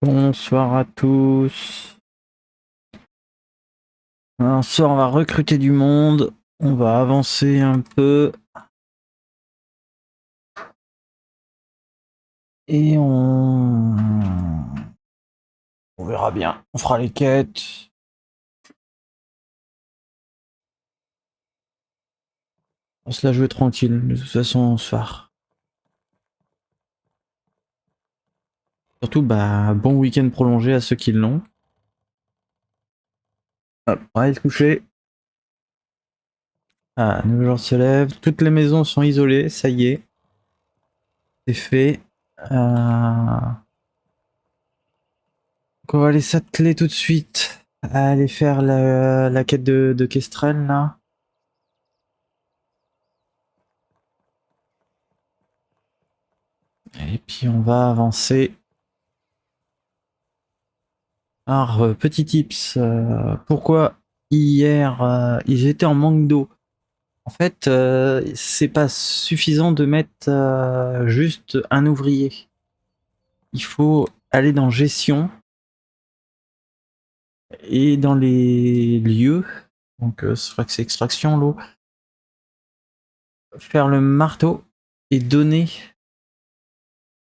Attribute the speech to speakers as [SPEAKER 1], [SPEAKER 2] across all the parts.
[SPEAKER 1] Bonsoir à tous. Alors, ce soir, on va recruter du monde. On va avancer un peu. Et on verra bien. On fera les quêtes. On se la jouer tranquille. De toute façon, ce soir. Surtout, bon week-end prolongé à ceux qui l'ont. Hop, on va aller se coucher. Ah, nouveau jour se lève. Toutes les maisons sont isolées. Ça y est. C'est fait. Donc on va aller s'atteler tout de suite à aller faire la quête de Kestrel, là. Et puis on va avancer. Alors, petit tips, pourquoi hier ils étaient en manque d'eau? En fait, c'est pas suffisant de mettre juste un ouvrier. Il faut aller dans gestion et dans les lieux, donc c'est vrai que c'est extraction l'eau, faire le marteau et donner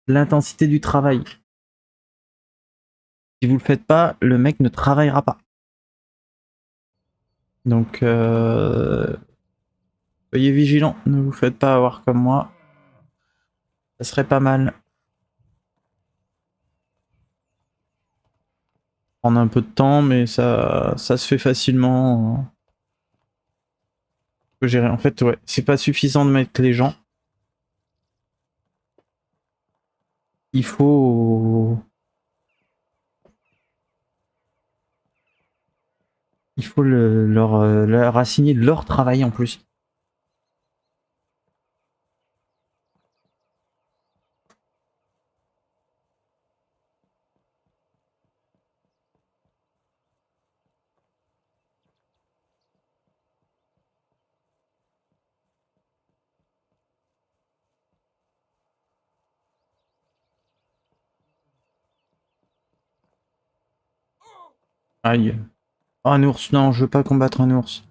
[SPEAKER 1] l'intensité du travail. Si vous le faites pas, le mec ne travaillera pas. Donc soyez vigilants, ne vous faites pas avoir comme moi. Ça serait pas mal. Prendre un peu de temps, mais ça se fait facilement. Faut gérer. En fait, ouais, c'est pas suffisant de mettre les gens. Il faut, il faut leur assigner leur travail en plus. Aïe. Oh, un ours, non, je veux pas combattre un ours.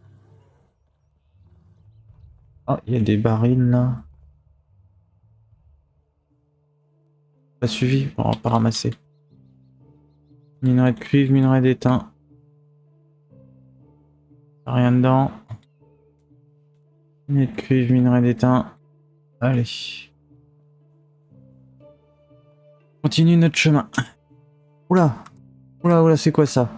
[SPEAKER 1] Ah, il y a des barils là. Pas suivi, on va pas ramasser. Minerai de cuivre, minerai d'étain. Rien dedans. Minerai de cuivre, minerai d'étain. Allez. Continue notre chemin. Oula. Oula, oula, c'est quoi ça?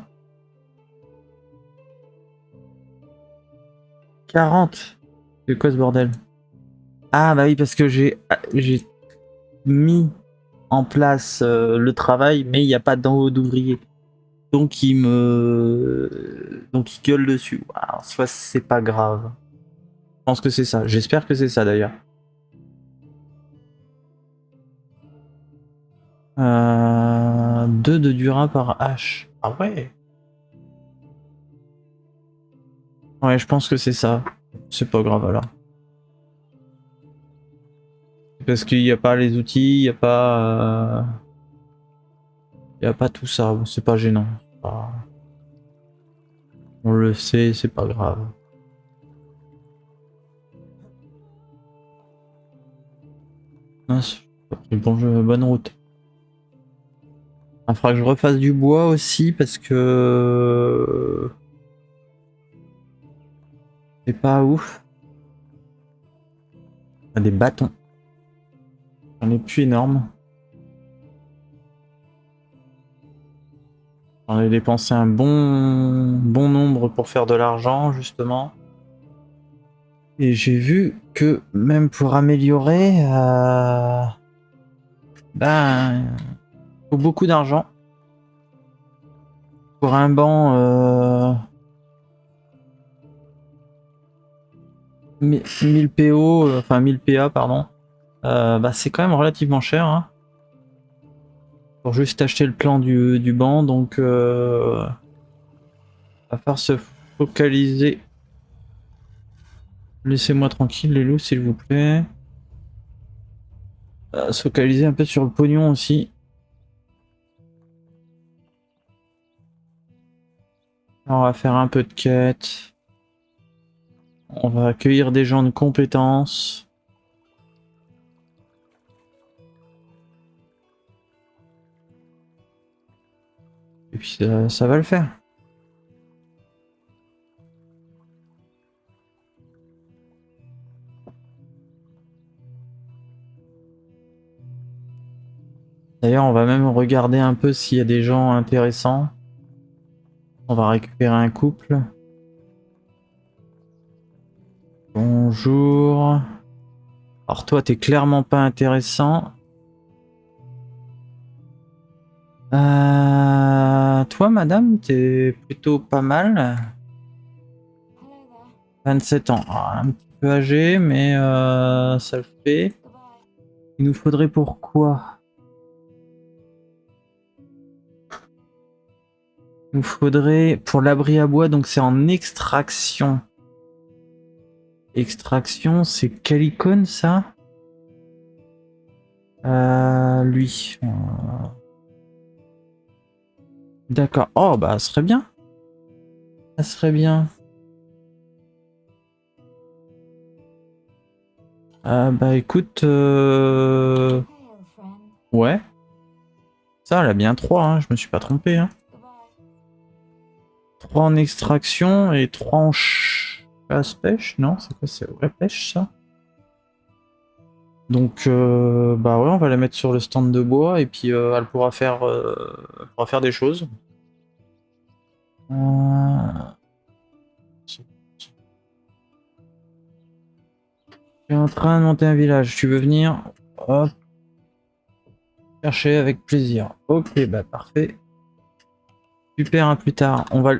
[SPEAKER 1] 40. C'est quoi ce bordel? Ah bah oui, parce que j'ai mis en place le travail, mais il n'y a pas d'ouvrier. Donc donc il gueule dessus. Alors, soit c'est pas grave. Je pense que c'est ça. J'espère que c'est ça d'ailleurs. 2 de Dura par H. Ah ouais. Ouais, je pense que c'est ça. C'est pas grave alors. Parce qu'il n'y a pas les outils, il y a pas tout ça. Bon, c'est pas gênant. On le sait, c'est pas grave. Mince, bonne route. Il faudra que je refasse du bois aussi parce que c'est pas ouf. Il y a des bâtons. J'en ai plus énorme. J'en ai dépensé un bon nombre pour faire de l'argent justement. Et j'ai vu que même pour améliorer, faut beaucoup d'argent. Pour un banc, 1000 PO, enfin 1000 PA, pardon, c'est quand même relativement cher. Hein, pour juste acheter le plan du banc, donc va falloir se focaliser. Laissez-moi tranquille les loups s'il vous plaît. Se focaliser un peu sur le pognon aussi. On va faire un peu de quête. On va accueillir des gens de compétences. Et puis ça va le faire. D'ailleurs, on va même regarder un peu s'il y a des gens intéressants. On va récupérer un couple. Bonjour. Alors toi, t'es clairement pas intéressant. Toi, madame, t'es plutôt pas mal. 27 ans. Ah, un petit peu âgé, mais ça le fait. Il nous faudrait pourquoi? Il nous faudrait pour l'abri à bois, donc c'est en extraction. Extraction, c'est quelle icône ça? Lui. D'accord. Oh bah, ça serait bien. Ça serait bien. Bah écoute, ouais. Ça, elle a bien 3, hein. Je me suis pas trompé. Hein. 3 en extraction et 3 en chasse pêche. Non, c'est quoi? C'est vraie pêche ça? Donc, bah ouais, on va la mettre sur le stand de bois et puis elle pourra faire des choses. Je suis en train de monter un village. Tu veux venir? Hop. Chercher avec plaisir. Ok, bah parfait. Super, à plus tard. On va...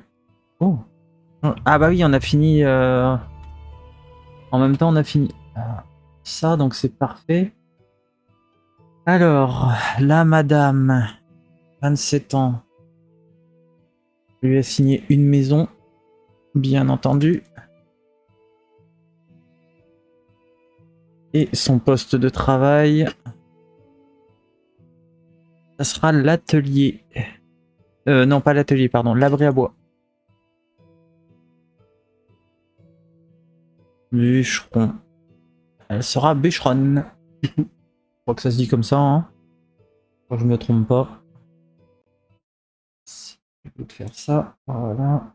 [SPEAKER 1] Oh. Ah bah oui, on a fini... En même temps, on a fini ça, donc c'est parfait. Alors, la madame, 27 ans. Je lui ai signé une maison, bien entendu. Et son poste de travail, ça sera l'atelier. Non, pas l'atelier, pardon, l'abri à bois. Bûcheron. Elle sera bûcheronne. Je crois que ça se dit comme ça, hein. Je crois que je me trompe pas. Je vais te faire ça, voilà.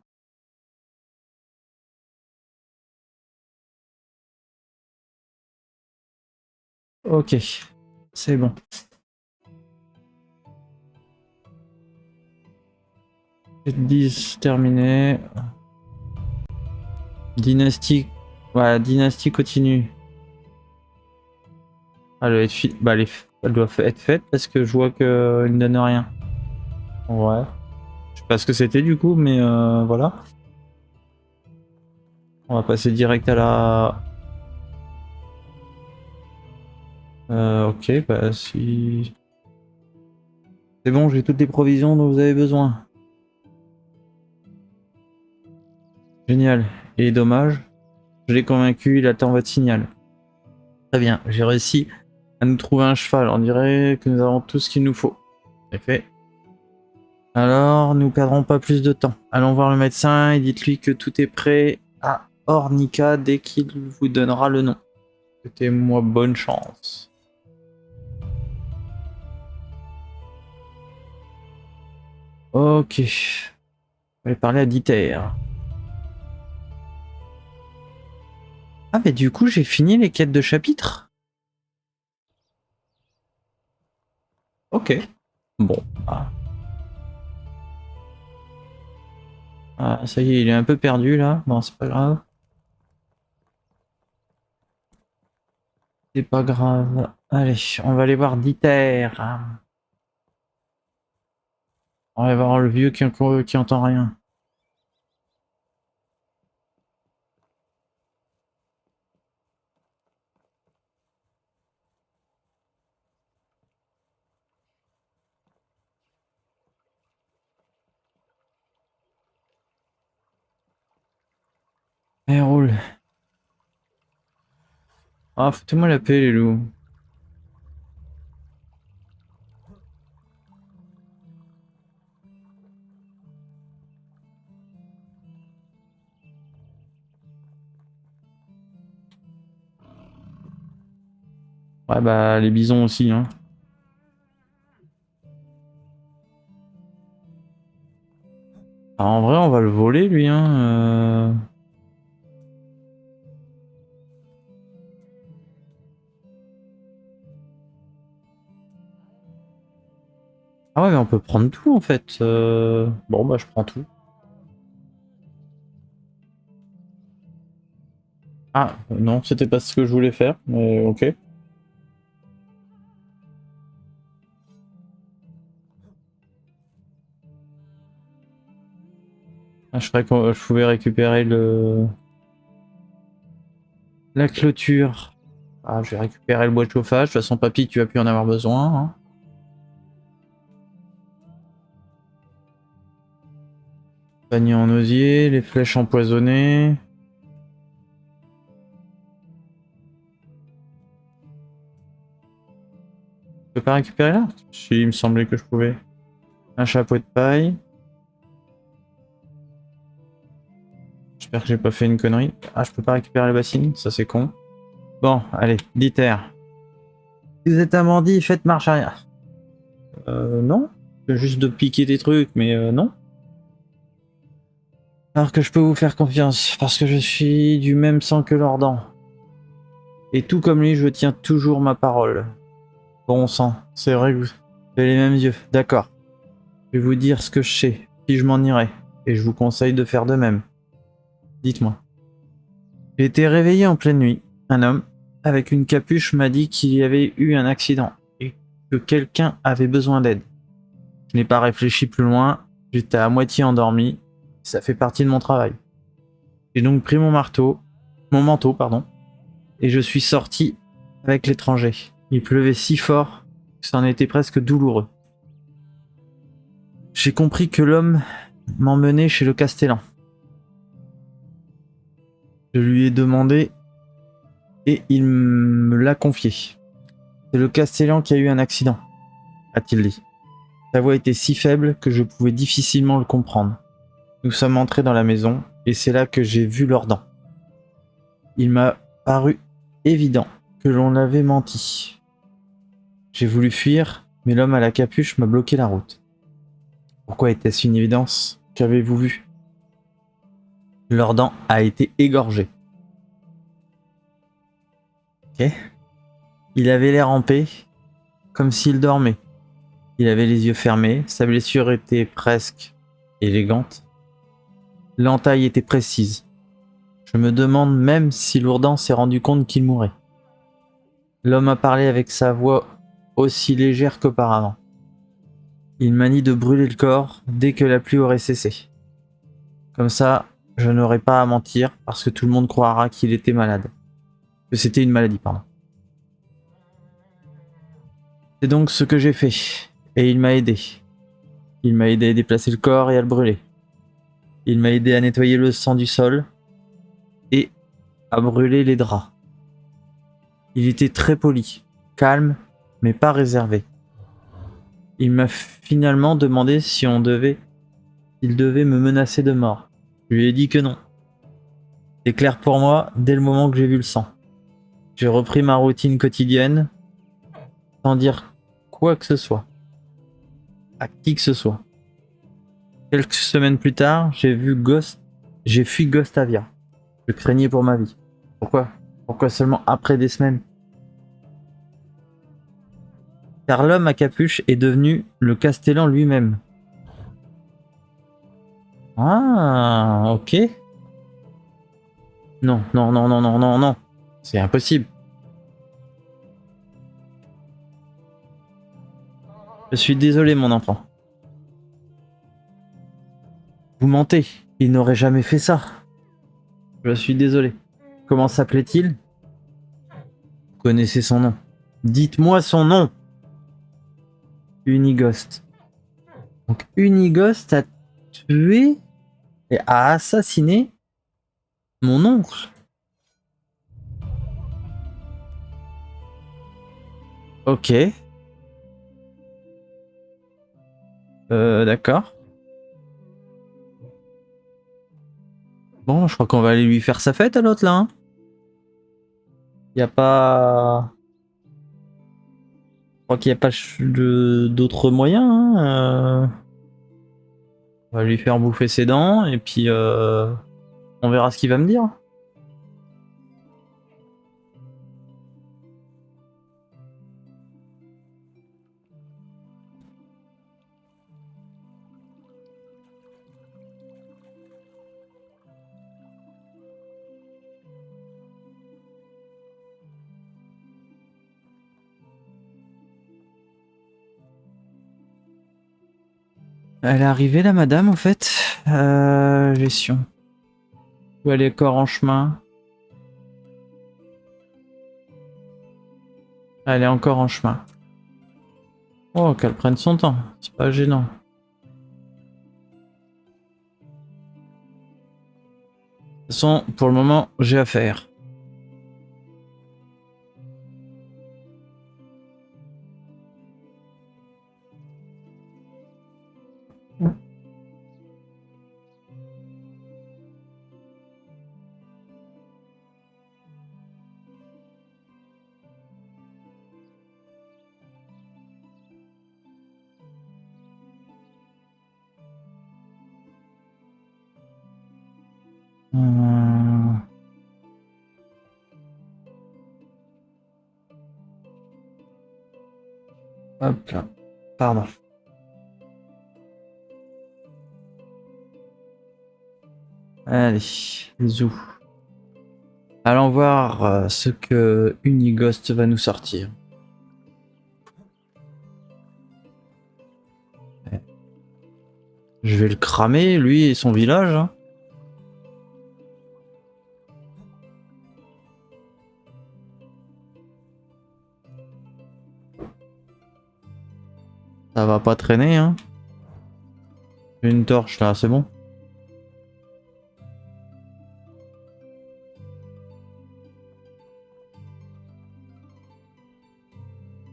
[SPEAKER 1] Ok, c'est bon. 10 terminé. Dynastie. Voilà, dynastie continue. Bah, elle doit être faite parce que je vois qu'elle ne donne rien. Ouais. Je sais pas ce que c'était du coup, mais voilà. On va passer direct à la... ok, bah si... C'est bon, j'ai toutes les provisions dont vous avez besoin. Génial. Et dommage, je l'ai convaincu, il attend votre signal. Très bien, j'ai réussi à nous trouver un cheval. On dirait que nous avons tout ce qu'il nous faut. C'est fait. Alors, nous perdrons pas plus de temps. Allons voir le médecin et dites-lui que tout est prêt à Ornica dès qu'il vous donnera le nom. Souhaitez-moi bonne chance. Ok. Je vais parler à Dieter. Ah mais du coup j'ai fini les quêtes de chapitre. Ok. Bon. Ça y est, il est un peu perdu là. Bon, c'est pas grave. C'est pas grave. Allez, on va aller voir Dieter. On va voir le vieux qui entend rien. Allez, roule. Ah, foutez-moi la paix les loups. Ouais, bah, les bisons aussi, hein. Alors, en vrai, on va le voler, lui, hein. Ah ouais, mais on peut prendre tout, en fait. Bon, bah, je prends tout. Ah, non, c'était pas ce que je voulais faire, mais ok. Ah, je ferais que je pouvais récupérer la clôture. Ah, je vais récupérer le bois de chauffage. De toute façon, papy, tu vas plus en avoir besoin, hein. Panier en osier, les flèches empoisonnées. Je peux pas récupérer là? Si, il me semblait que je pouvais. Un chapeau de paille. J'espère que j'ai pas fait une connerie. Ah, je peux pas récupérer les bassines, ça c'est con. Bon, allez, Dieter. Si vous êtes un bandit, faites marche arrière. Non. Juste de piquer des trucs, mais non. Alors que je peux vous faire confiance, parce que je suis du même sang que Lordan. Et tout comme lui, je tiens toujours ma parole. Bon sang, c'est vrai que vous avez les mêmes yeux, d'accord. Je vais vous dire ce que je sais, puis je m'en irai. Et je vous conseille de faire de même. Dites-moi. J'ai été réveillé en pleine nuit. Un homme, avec une capuche, m'a dit qu'il y avait eu un accident et que quelqu'un avait besoin d'aide. Je n'ai pas réfléchi plus loin, j'étais à moitié endormi, ça fait partie de mon travail. J'ai donc pris mon manteau, pardon, et je suis sorti avec l'étranger. Il pleuvait si fort que c'en était presque douloureux. J'ai compris que l'homme m'emmenait chez le Castellan. Je lui ai demandé et il me l'a confié. C'est le Castellan qui a eu un accident, a-t-il dit. Sa voix était si faible que je pouvais difficilement le comprendre. Nous sommes entrés dans la maison et c'est là que j'ai vu leurs dents. Il m'a paru évident que l'on avait menti. J'ai voulu fuir, mais l'homme à la capuche m'a bloqué la route. Pourquoi était-ce une évidence? Qu'avez-vous vu? Lordan a été égorgé. Ok. Il avait l'air en paix, comme s'il dormait. Il avait les yeux fermés, sa blessure était presque élégante. L'entaille était précise. Je me demande même si Lourdan s'est rendu compte qu'il mourait. L'homme a parlé avec sa voix aussi légère qu'auparavant. Il m'a dit de brûler le corps dès que la pluie aurait cessé. Comme ça, je n'aurai pas à mentir parce que tout le monde croira qu'il était malade. Que c'était une maladie, pardon. C'est donc ce que j'ai fait. Et il m'a aidé. Il m'a aidé à déplacer le corps et à le brûler. Il m'a aidé à nettoyer le sang du sol et à brûler les draps. Il était très poli, calme, mais pas réservé. Il m'a finalement demandé si il devait me menacer de mort. Je lui ai dit que non. C'est clair pour moi dès le moment que j'ai vu le sang. J'ai repris ma routine quotidienne sans dire quoi que ce soit à qui que ce soit. Quelques semaines plus tard, j'ai fui Gostavia. Je craignais pour ma vie. Pourquoi? Pourquoi seulement après des semaines? Car l'homme à capuche est devenu le Castellan lui-même. Ah, ok. Non, non, non, non, non, non, non. C'est impossible. Je suis désolé, mon enfant. Vous mentez. Il n'aurait jamais fait ça. Je suis désolé. Comment s'appelait-il? Vous connaissez son nom. Dites-moi son nom. Unigost. Donc Unigost a tué et a assassiné mon oncle. Ok. D'accord. Bon, je crois qu'on va aller lui faire sa fête à l'autre là. Hein. Y a pas... crois qu'il n'y a pas d'autres moyens. Hein, on va lui faire bouffer ses dents et puis on verra ce qu'il va me dire. Elle est arrivée la madame au fait. Gestion. Ou elle est encore en chemin. Elle est encore en chemin. Oh, qu'elle prenne son temps, c'est pas gênant. De toute façon, pour le moment, j'ai affaire. Hop là. Pardon. Allez, zou. Allons voir ce que Unighost va nous sortir. Je vais le cramer, lui et son village. Hein. Ça va pas traîner, hein. J'ai une torche là, c'est bon.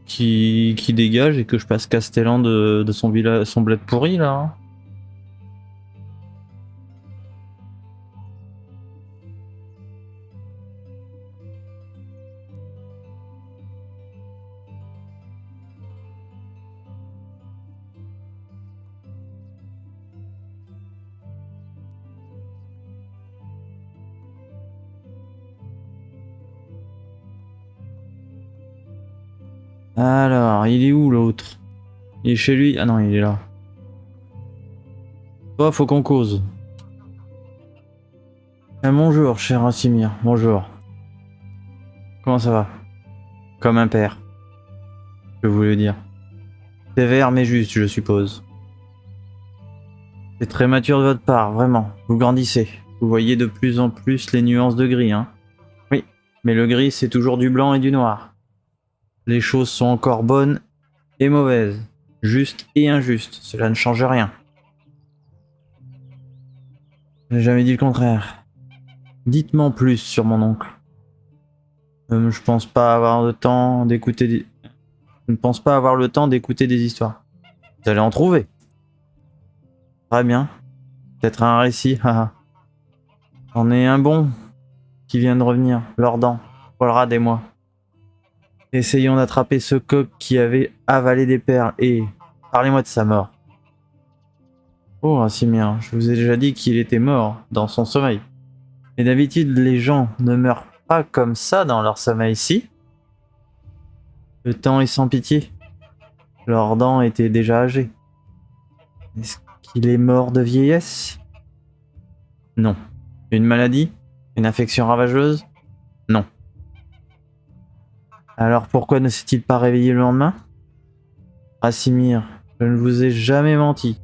[SPEAKER 1] Qui dégage et que je passe Castellan de son village, son bled pourri là. Hein. Alors, il est où l'autre? Il est chez lui? Ah non, il est là. Toi, faut qu'on cause. Bonjour, cher Rassimir. Bonjour. Comment ça va? Comme un père. Je voulais dire. Sévère mais juste, je suppose. C'est très mature de votre part, vraiment. Vous grandissez. Vous voyez de plus en plus les nuances de gris, hein? Oui, mais le gris, c'est toujours du blanc et du noir. Les choses sont encore bonnes et mauvaises, justes et injustes. Cela ne change rien. J'ai jamais dit le contraire. Dites-moi en plus sur mon oncle. Je pense pas avoir le temps d'écouter des... Je ne pense pas avoir le temps d'écouter des histoires. Vous allez en trouver. Très bien. Peut-être un récit, haha. J'en ai un bon qui vient de revenir, Lordan, Polrad et moi. Essayons d'attraper ce coq qui avait avalé des perles et parlez-moi de sa mort. Oh, Rassimir, je vous ai déjà dit qu'il était mort dans son sommeil. Et d'habitude, les gens ne meurent pas comme ça dans leur sommeil, si. Le temps est sans pitié. Lordan était déjà âgé. Est-ce qu'il est mort de vieillesse? Non. Une maladie? Une infection ravageuse? Non. Alors pourquoi ne s'est-il pas réveillé le lendemain? Rassimir, je ne vous ai jamais menti.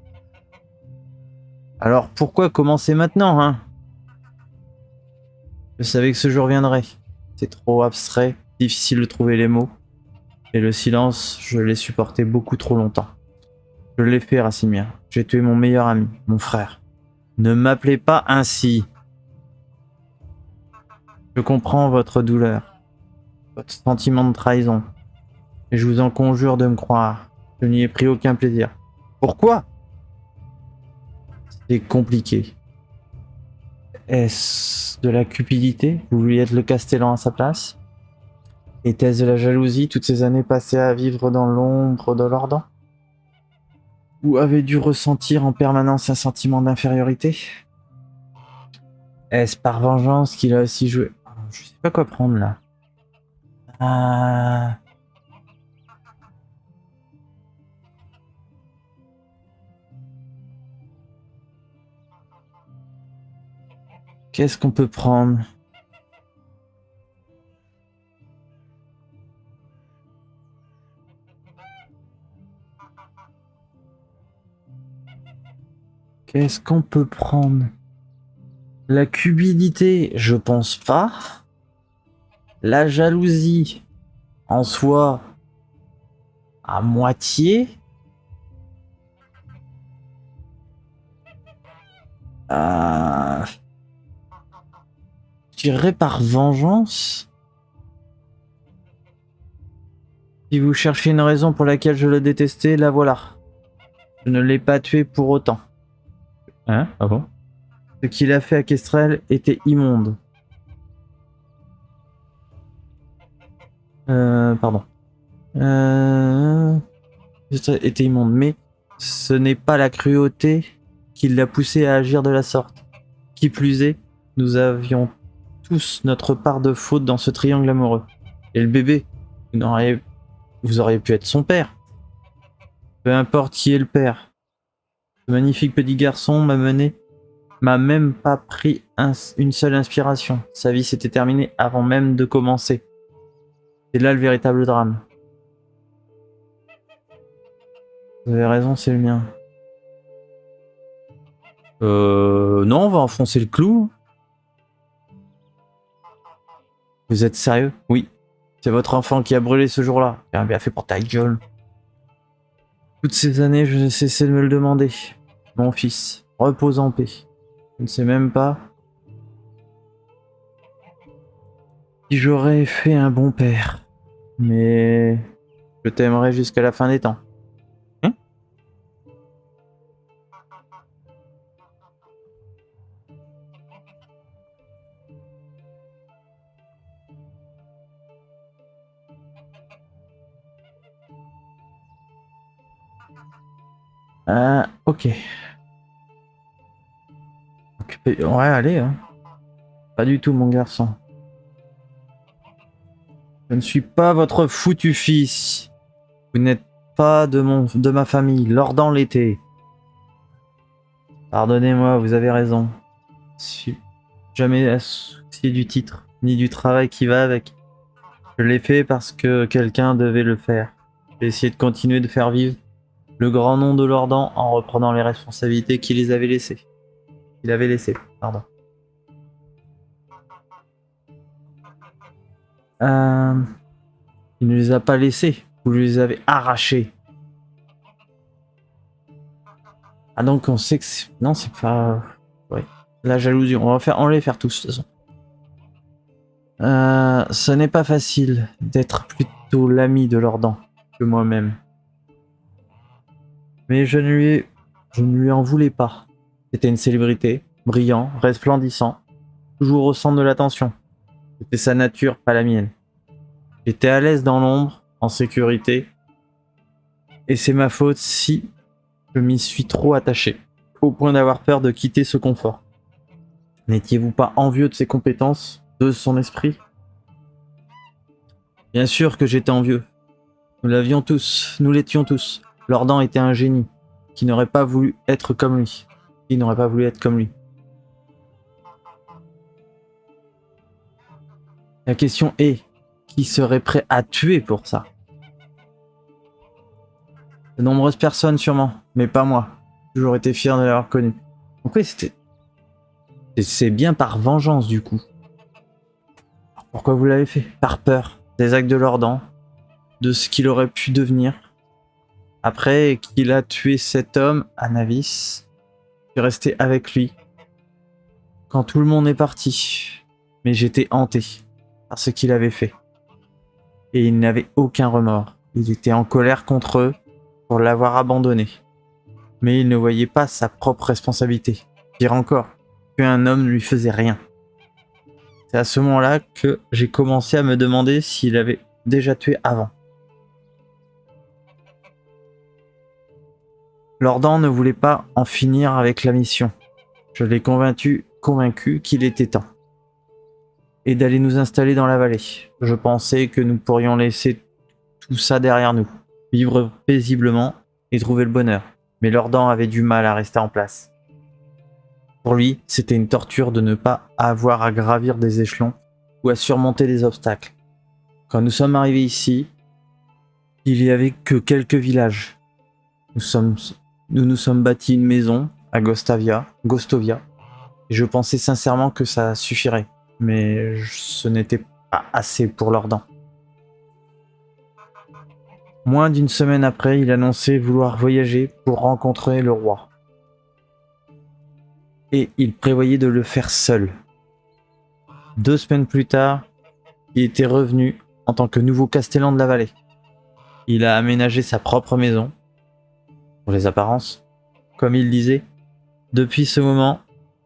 [SPEAKER 1] Alors pourquoi commencer maintenant, hein? Je savais que ce jour viendrait. C'est trop abstrait, difficile de trouver les mots. Et le silence, je l'ai supporté beaucoup trop longtemps. Je l'ai fait, Rassimir. J'ai tué mon meilleur ami, mon frère. Ne m'appelez pas ainsi. Je comprends votre douleur, votre sentiment de trahison. Et je vous en conjure de me croire. Je n'y ai pris aucun plaisir. Pourquoi? C'est compliqué. Est-ce de la cupidité? Vous vouliez être le Castellan à sa place? Était-ce de la jalousie, toutes ces années passées à vivre dans l'ombre de Lordan? Ou avait dû ressentir en permanence un sentiment d'infériorité? Est-ce par vengeance qu'il a aussi joué? Je sais pas quoi prendre là. Ah, qu'est-ce qu'on peut prendre? Qu'est-ce qu'on peut prendre? La cupidité, je pense pas. La jalousie, en soi, à moitié. Euh, je dirais par vengeance. Si vous cherchez une raison pour laquelle je le détestais, la voilà. Je ne l'ai pas tué pour autant. Hein? Ah bon? Ce qu'il a fait à Kestrel était immonde. Pardon. Était immonde, mais ce n'est pas la cruauté qui l'a poussé à agir de la sorte. Qui plus est, nous avions tous notre part de faute dans ce triangle amoureux. Et le bébé, vous auriez pu être son père. Peu importe qui est le père. Ce magnifique petit garçon m'a même pas pris une seule inspiration. Sa vie s'était terminée avant même de commencer. C'est là le véritable drame. Vous avez raison, c'est le mien. Non, on va enfoncer le clou. Vous êtes sérieux? Oui. C'est votre enfant qui a brûlé ce jour-là. Bien fait pour ta gueule. Toutes ces années, je n'ai cessé de me le demander. Mon fils, repose en paix. Je ne sais même pas si j'aurais fait un bon père. Mais je t'aimerai jusqu'à la fin des temps. Hein? Ok. Ouais, allez. Hein. Pas du tout, mon garçon. Je ne suis pas votre foutu fils. Vous n'êtes pas de ma famille. Lordan l'était. Pardonnez-moi, vous avez raison. Si jamais à soucier du titre, ni du travail qui va avec. Je l'ai fait parce que quelqu'un devait le faire. J'ai essayé de continuer de faire vivre le grand nom de Lordan en reprenant les responsabilités qu'il les avait laissées. Il avait laissé, pardon. Il ne les a pas laissés, vous les avez arrachés. Ah donc on sait que non c'est pas... Ouais. La jalousie, on va les faire tous de toute façon. Ce n'est pas facile d'être plutôt l'ami de Lordan que moi-même. Mais je ne lui en voulais pas. C'était une célébrité, brillant, resplendissant, toujours au centre de l'attention. C'était sa nature, pas la mienne. J'étais à l'aise dans l'ombre, en sécurité, et c'est ma faute si je m'y suis trop attaché, au point d'avoir peur de quitter ce confort. N'étiez-vous pas envieux de ses compétences, de son esprit? Bien sûr que j'étais envieux. Nous l'avions tous, nous l'étions tous. Lordan était un génie, qui n'aurait pas voulu être comme lui. Qui n'aurait pas voulu être comme lui. La question est, qui serait prêt à tuer pour ça? De nombreuses personnes sûrement, mais pas moi. J'ai toujours été fier de l'avoir connu. Donc oui, c'est bien par vengeance du coup. Pourquoi vous l'avez fait? Par peur des actes de Lordan, de ce qu'il aurait pu devenir. Après qu'il a tué cet homme, Anavis, je suis resté avec lui quand tout le monde est parti. Mais j'étais hanté par ce qu'il avait fait. Et il n'avait aucun remords. Il était en colère contre eux pour l'avoir abandonné. Mais il ne voyait pas sa propre responsabilité. Pire encore, qu'un homme ne lui faisait rien. C'est à ce moment-là que j'ai commencé à me demander s'il avait déjà tués avant. Lordan ne voulait pas en finir avec la mission. Je l'ai convaincu qu'il était temps. Et d'aller nous installer dans la vallée. Je pensais que nous pourrions laisser tout ça derrière nous, vivre paisiblement et trouver le bonheur. Mais Lordan avait du mal à rester en place. Pour lui, c'était une torture de ne pas avoir à gravir des échelons ou à surmonter des obstacles. Quand nous sommes arrivés ici, il n'y avait que quelques villages. Nous nous sommes bâtis une maison à Gostovia, et je pensais sincèrement que ça suffirait, mais ce n'était pas assez pour Lordan. Moins d'une semaine après, il annonçait vouloir voyager pour rencontrer le roi. Et il prévoyait de le faire seul. 2 semaines plus tard, il était revenu en tant que nouveau castellan de la vallée. Il a aménagé sa propre maison, pour les apparences, comme il disait. Depuis ce moment,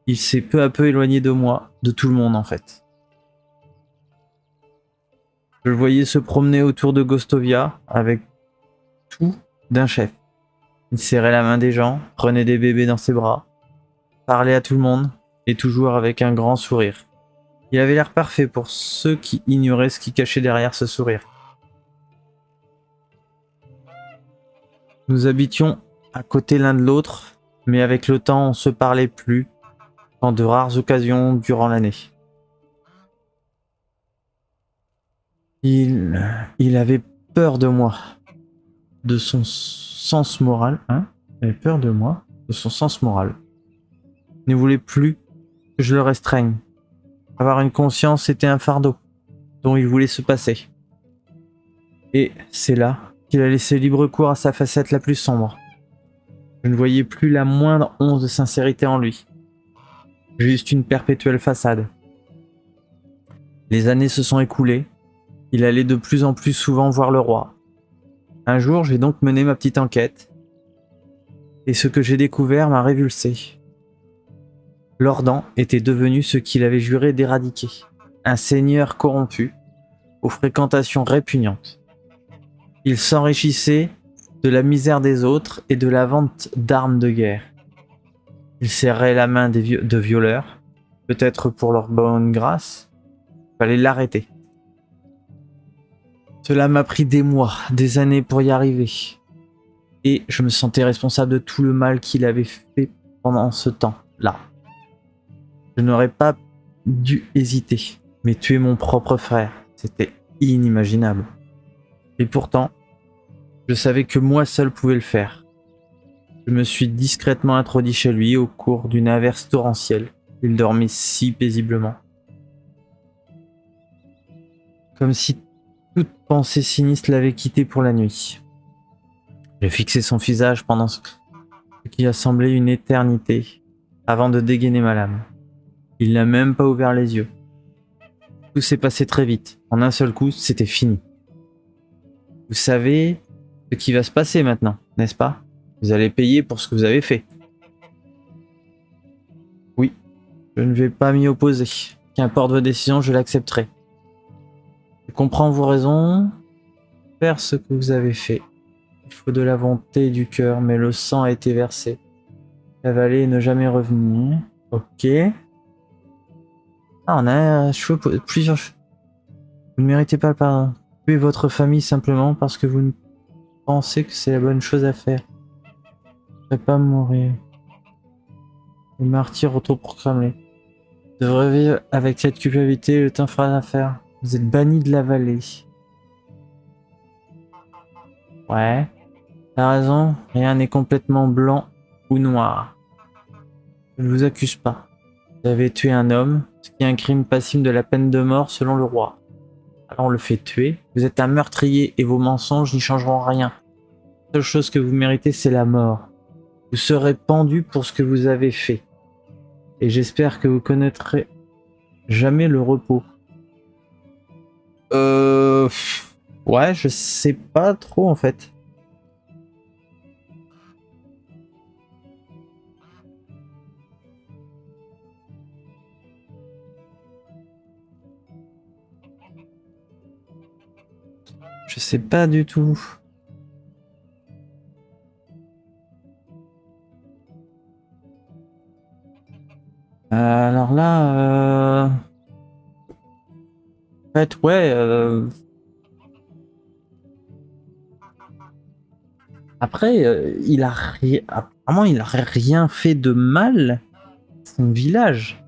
[SPEAKER 1] il s'est peu à peu éloigné de moi, de tout le monde en fait. Je le voyais se promener autour de Gostovia avec tout d'un chef. Il serrait la main des gens, prenait des bébés dans ses bras, parlait à tout le monde, et toujours avec un grand sourire. Il avait l'air parfait pour ceux qui ignoraient ce qui cachait derrière ce sourire. Nous habitions à côté l'un de l'autre, mais avec le temps on se parlait plus, qu'en de rares occasions durant l'année. Il avait peur de moi, de son sens moral, hein? Il avait peur de moi, de son sens moral. Il ne voulait plus que je le restreigne. Avoir une conscience était un fardeau dont il voulait se passer. Et c'est là qu'il a laissé libre cours à sa facette la plus sombre. Je ne voyais plus la moindre once de sincérité en lui. Juste une perpétuelle façade. Les années se sont écoulées. Il allait de plus en plus souvent voir le roi. Un jour, j'ai donc mené ma petite enquête. Et ce que j'ai découvert m'a révulsé. Lordan était devenu ce qu'il avait juré d'éradiquer. Un seigneur corrompu, aux fréquentations répugnantes. Il s'enrichissait de la misère des autres et de la vente d'armes de guerre. Il serrait la main de violeurs, peut-être pour leur bonne grâce. Fallait l'arrêter. Cela m'a pris des mois, des années pour y arriver. Et je me sentais responsable de tout le mal qu'il avait fait pendant ce temps-là. Je n'aurais pas dû hésiter, mais tuer mon propre frère, c'était inimaginable. Et pourtant, je savais que moi seul pouvais le faire. Je me suis discrètement introduit chez lui au cours d'une averse torrentielle. Il dormait si paisiblement. Comme si toute pensée sinistre l'avait quitté pour la nuit. J'ai fixé son visage pendant ce qui a semblé une éternité, avant de dégainer ma lame. Il n'a même pas ouvert les yeux. Tout s'est passé très vite. En un seul coup, c'était fini. Vous savez ce qui va se passer maintenant, n'est-ce pas? Vous allez payer pour ce que vous avez fait. Oui, je ne vais pas m'y opposer. Qu'importe vos décisions, je l'accepterai. Je comprends vos raisons. Faire ce que vous avez fait. Il faut de la volonté et du cœur, mais le sang a été versé. Avaler et ne jamais revenir. Ok. Ah, on a plusieurs. Vous ne méritez pas le pardon. Tuez votre famille simplement parce que vous pensez que c'est la bonne chose à faire. Ne pas mourir. Les martyrs autoproclamés. Vous devrez vivre avec cette culpabilité, le temps fera l'affaire. Vous êtes banni de la vallée. Ouais. T'as raison, rien n'est complètement blanc ou noir. Je ne vous accuse pas. Vous avez tué un homme, ce qui est un crime passible de la peine de mort selon le roi. Alors on le fait tuer. Vous êtes un meurtrier et vos mensonges n'y changeront rien. La seule chose que vous méritez, c'est la mort. Vous serez pendu pour ce que vous avez fait. Et j'espère que vous connaîtrez jamais le repos. Ouais, je sais pas trop en fait. Je sais pas du tout. Alors là, en fait, ouais. Après, apparemment, il a rien fait de mal. Son village.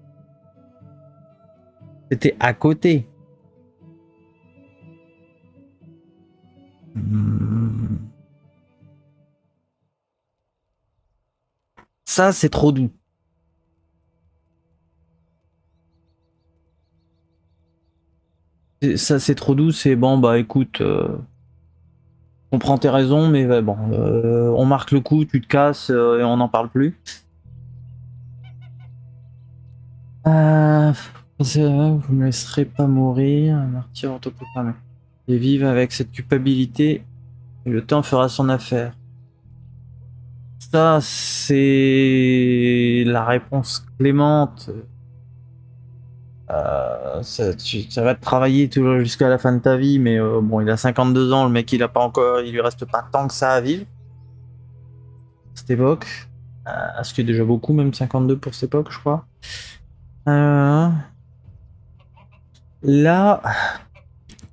[SPEAKER 1] C'était à côté. Ça, c'est trop doux. Ça, c'est trop doux. C'est bon, bah écoute, on prend tes raisons, mais bon, on marque le coup, tu te casses et on n'en parle plus. Vous me laisserez pas mourir, un martyr autoproclamé. Et vive avec cette culpabilité, et le temps fera son affaire. Ça, c'est la réponse clémente. Ça va te travailler jusqu'à la fin de ta vie, mais bon, il a 52 ans, le mec, il lui reste pas tant que ça à vivre. Cette époque. Ce qui est déjà beaucoup, même 52 pour cette époque, je crois. Là,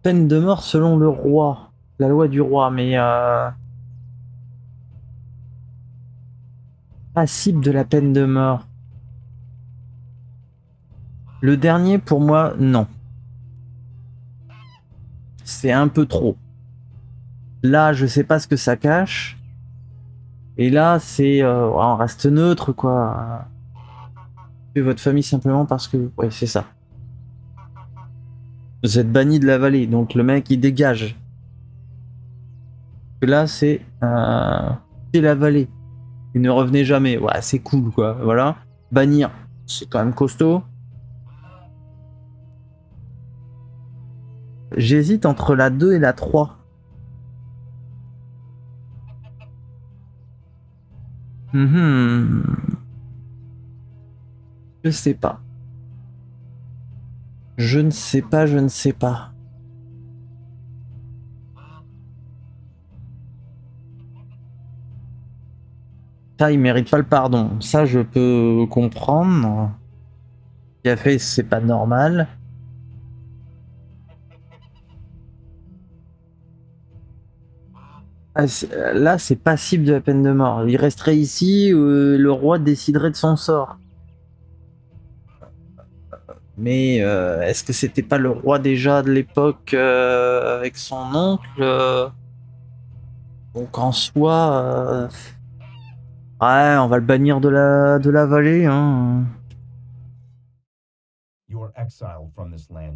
[SPEAKER 1] peine de mort selon le roi. La loi du roi, mais passible de la peine de mort. Le dernier, pour moi, non. C'est un peu trop. Là, je sais pas ce que ça cache. Et là, on reste neutre, quoi. Tuez votre famille simplement parce que... Ouais, c'est ça. Vous êtes banni de la vallée, donc le mec, il dégage. Là, c'est la vallée. Il ne revenait jamais. Ouais, c'est cool, quoi. Voilà. Bannir, c'est quand même costaud. J'hésite entre la 2 et la 3. Je sais pas. Je ne sais pas, je ne sais pas. Ça, il mérite pas le pardon. Ça, je peux comprendre. Ce qu'il a fait, c'est pas normal. Là, c'est passible de la peine de mort. Il resterait ici, le roi déciderait de son sort. Mais est-ce que c'était pas le roi déjà de l'époque avec son oncle Donc en soi, ouais, on va le bannir de la vallée. Hein.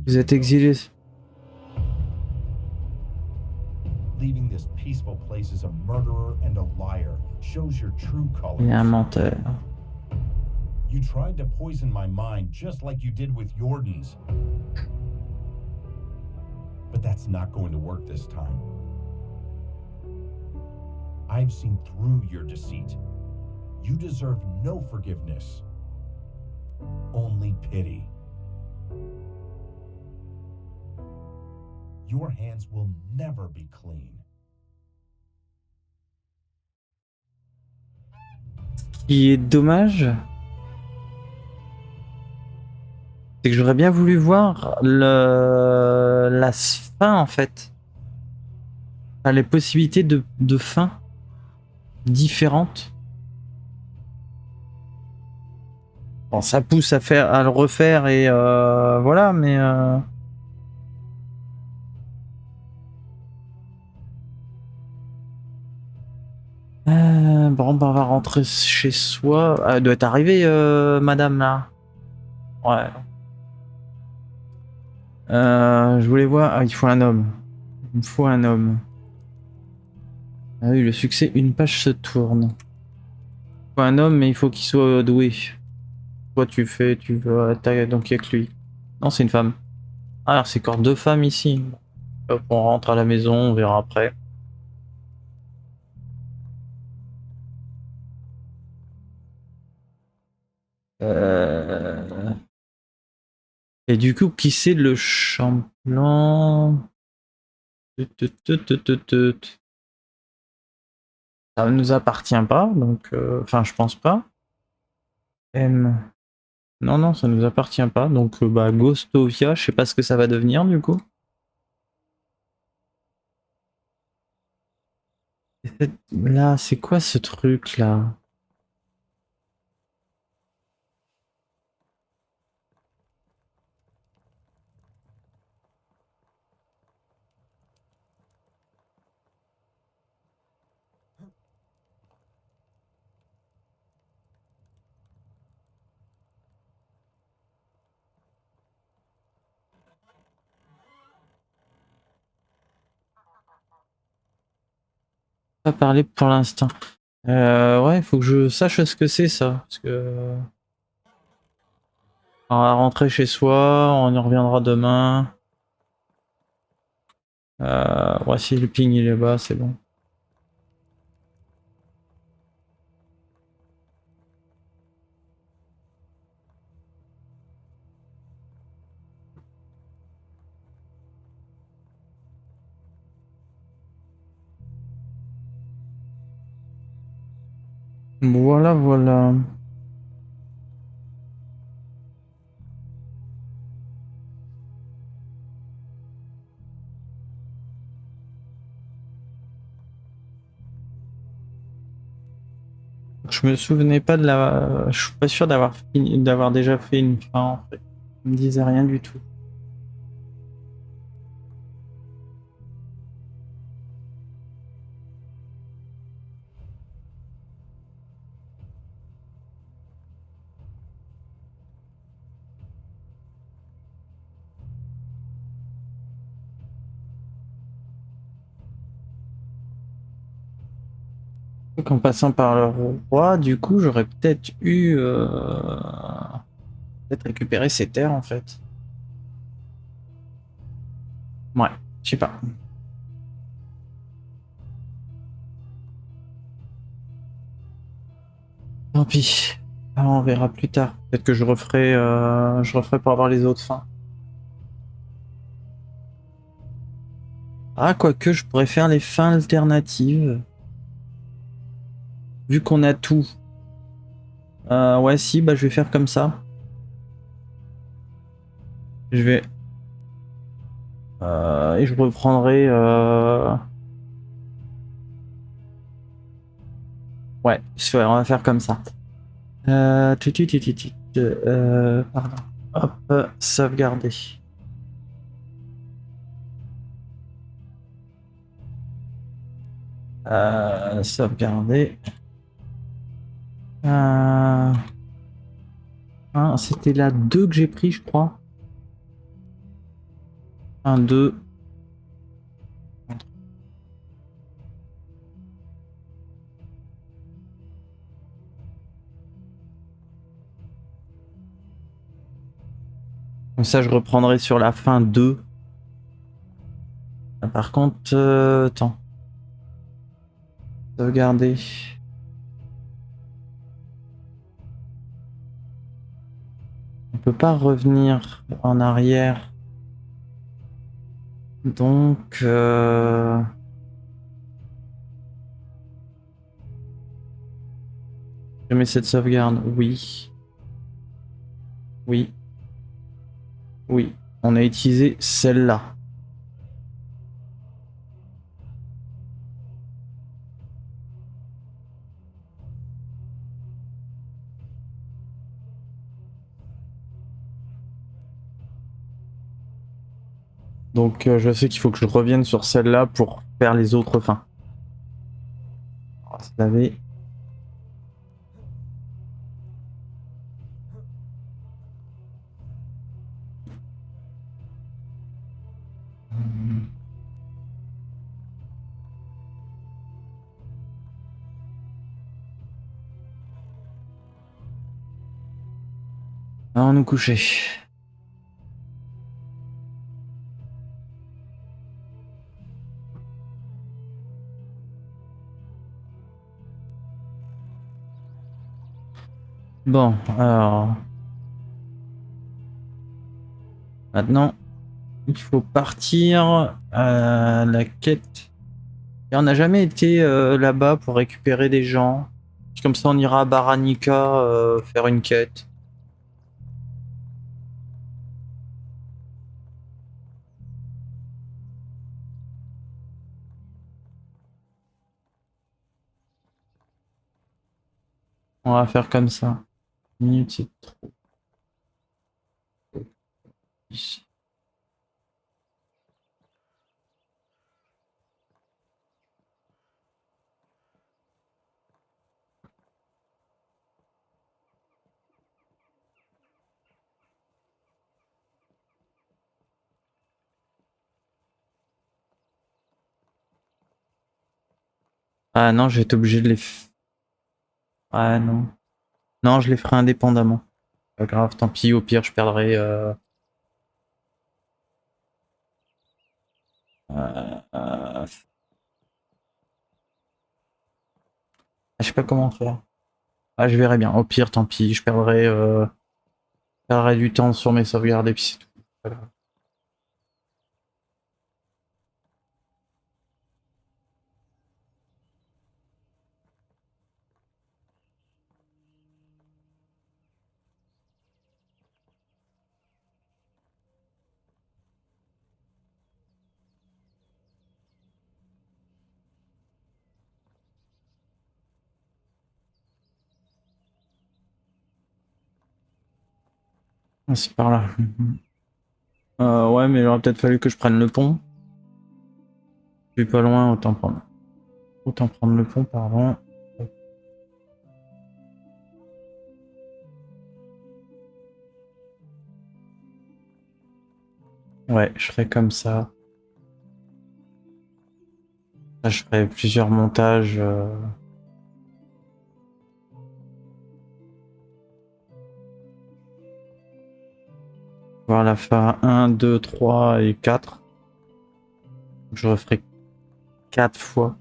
[SPEAKER 1] Vous êtes exilé.
[SPEAKER 2] Leaving this peaceful place as a murderer and a liar shows your true colors.
[SPEAKER 1] Il est un menteur.
[SPEAKER 2] You tried to poison my mind just like you did with Jordan's. But that's not going to work this time. I've seen through your deceit. You deserve no forgiveness. Only pity. Your hands will never be clean.
[SPEAKER 1] Ce qui est dommage, c'est que j'aurais bien voulu voir la fin en fait. Enfin, les possibilités de fin différentes. Bon, ça pousse à le refaire et voilà, mais bon, bah, on va rentrer chez soi. Elle doit être arrivée, madame, là. Ouais. Je voulais voir... Ah, il faut un homme. Il me faut un homme. Ah oui, le succès, une page se tourne. Il faut un homme, mais il faut qu'il soit doué. Toi, tu veux... Donc, il n'y a que lui. Non, c'est une femme. Ah, alors, c'est encore deux femmes ici. Hop, on rentre à la maison, on verra après. Et du coup, qui c'est le champion? Ça ne nous appartient pas, donc enfin je pense pas. M. Non, non, ça nous appartient pas. Donc bah Ghostovia, je sais pas ce que ça va devenir du coup. Là, c'est quoi ce truc là? Pas parler pour l'instant. Ouais, il faut que je sache ce que c'est ça. Parce que. On va rentrer chez soi, on y reviendra demain. Ouais, si le ping il est bas, c'est bon. Voilà, voilà. Je me souvenais pas de la. Je suis pas sûr d'avoir fini, d'avoir déjà fait une fin en fait. Ça me disait rien du tout. Donc, en passant par le roi, du coup, j'aurais peut-être eu. Peut-être récupérer ces terres en fait. Ouais, je sais pas. Tant pis. Ah, on verra plus tard. Peut-être que je referai pour avoir les autres fins. Ah, quoique, je pourrais faire les fins alternatives. Vu qu'on a tout. Ouais, si, bah je vais faire comme ça. Je vais. Et je reprendrai. Ouais, on va faire comme ça. Pardon. Hop, sauvegarder. Sauvegarder. C'était la 2 que j'ai pris, je crois. 1, 2. Comme ça, je reprendrai sur la fin 2. Par contre, attends. Sauvegarder. On peut pas revenir en arrière. Donc, je mets cette sauvegarde. Oui. Oui. Oui. On a utilisé celle-là. Donc, je sais qu'il faut que je revienne sur celle-là pour faire les autres fins. On va se laver. Allons nous coucher. Bon, alors. Maintenant, Il faut partir à la quête. Et on n'a jamais été là-bas pour récupérer des gens. Comme ça, on ira à Baranica faire une quête. On va faire comme ça. 10 minutes, c'est trop. Ah non, je vais être obligé de les... Ah non. Non, je les ferai indépendamment. Pas grave, tant pis, au pire, je perdrai... Je sais pas comment faire. Ah, je verrai bien. Au pire, tant pis, je perdrai du temps sur mes sauvegardes et puis c'est tout. Pas grave. Ah, c'est par là. Ouais, mais il aurait peut-être fallu que je prenne le pont. Je suis pas loin, autant prendre. Autant prendre le pont, pardon. Ouais, je ferai comme ça. Là, je ferai plusieurs montages. Voir la fin 1, 2, 3 et 4. Je referai 4 fois.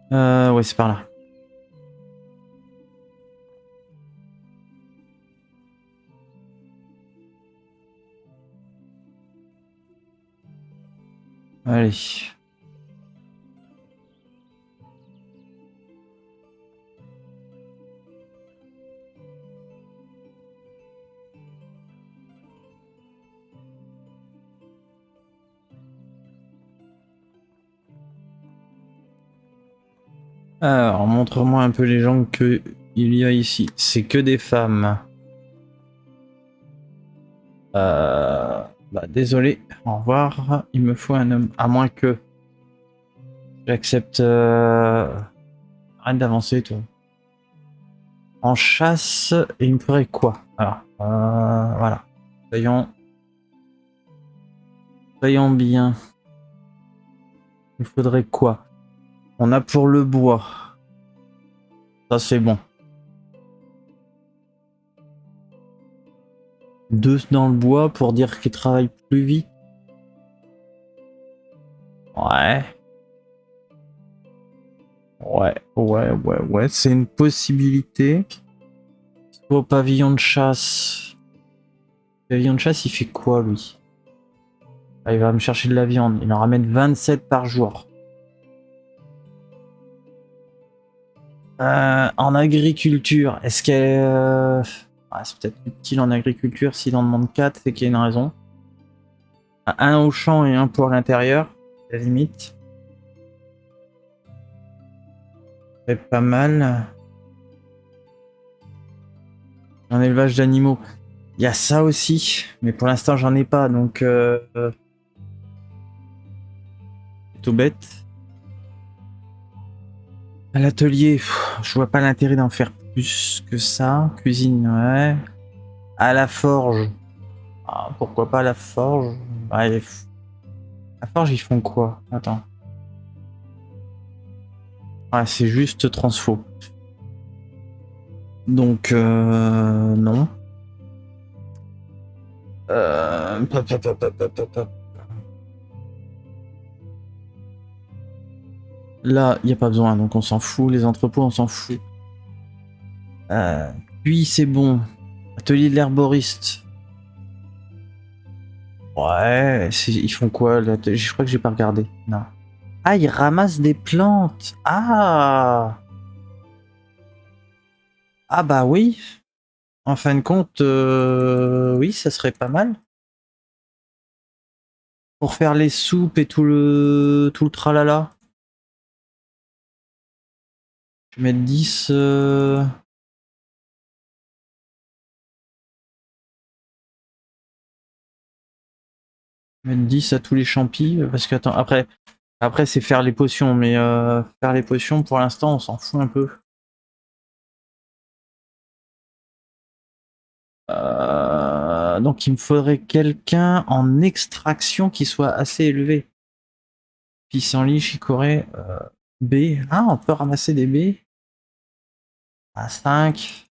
[SPEAKER 1] Ouais, c'est par là. Allez. Alors, montre-moi un peu les gens qu'il y a ici. C'est que des femmes. Bah, désolé. Au revoir. Il me faut un homme. À moins que j'accepte. Arrête d'avancer, toi. En chasse, et il me ferait quoi? Alors, voilà. Soyons. Soyons bien. Il me faudrait quoi? On a pour le bois. Ça, c'est bon. 2 dans le bois pour dire qu'il travaille plus vite. Ouais. Ouais. C'est une possibilité. Au pavillon de chasse. Le pavillon de chasse, il fait quoi, lui? Ah, il va me chercher de la viande. Il en ramène 27 par jour. En agriculture, est-ce qu'elle... c'est peut-être utile en agriculture. S'il en demande 4, c'est qu'il y a une raison. Un au champ et un pour l'intérieur, à la limite. C'est pas mal. Un élevage d'animaux. Il y a ça aussi, mais pour l'instant j'en ai pas, donc c'est tout bête. À l'atelier, je vois pas l'intérêt d'en faire plus que ça. Cuisine, ouais. À la forge, pourquoi pas la forge? Ouais, la forge, ils font quoi? Attends. Ouais, c'est juste transfo. Donc, non. Là, il n'y a pas besoin, donc on s'en fout. Les entrepôts, on s'en fout. Puis c'est bon. Atelier de l'herboriste. Ouais, ils font quoi là? Je crois que j'ai pas regardé. Non. Ah, ils ramassent des plantes. Ah! Ah bah oui. En fin de compte, oui, ça serait pas mal. Pour faire les soupes et tout le tralala. Je vais mettre 10. Je vais mettre 10 à tous les champis. Parce que, attends, après c'est faire les potions. Mais faire les potions, pour l'instant, on s'en fout un peu. Donc il me faudrait quelqu'un en extraction qui soit assez élevé. Pissenlit, chicorée, B. Ah, on peut ramasser des B. À 5.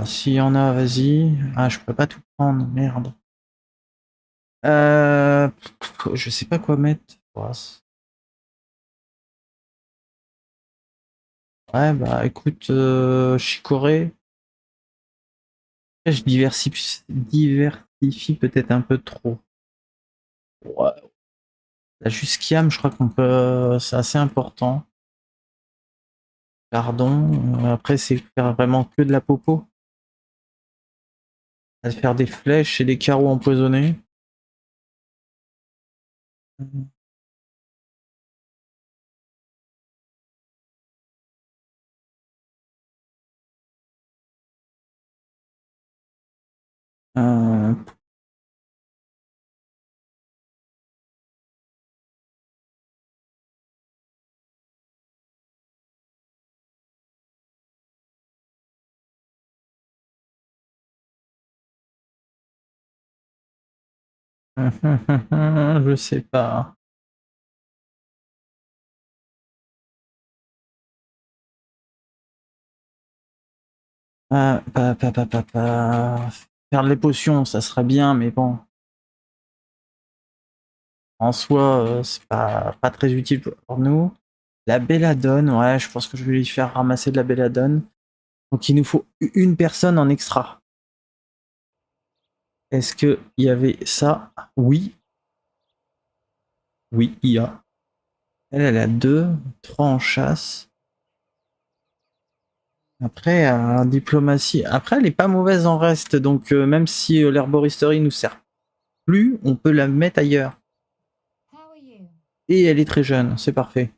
[SPEAKER 1] S'il y en a, vas-y. Ah, je peux pas tout prendre, merde. Je sais pas quoi mettre. Ouais, bah écoute, chicorée. Je diversifie peut-être un peu trop. Ouais. La jusquiame, je crois qu'on peut. C'est assez important. Pardon. Après, c'est faire vraiment que de la popo. À faire des flèches et des carreaux empoisonnés. Euh, je sais pas. Faire les potions, ça serait bien, mais bon. En soi, c'est pas très utile pour nous. La belladone, ouais, je pense que je vais lui faire ramasser de la belladone. Donc il nous faut une personne en extra. Est-ce qu'il y avait ça? Oui. Oui, il y a. Elle a 2, 3 en chasse. Après, en diplomatie. Après, elle est pas mauvaise en reste. Donc même si l'herboristerie nous sert plus, on peut la mettre ailleurs. Et elle est très jeune, c'est parfait.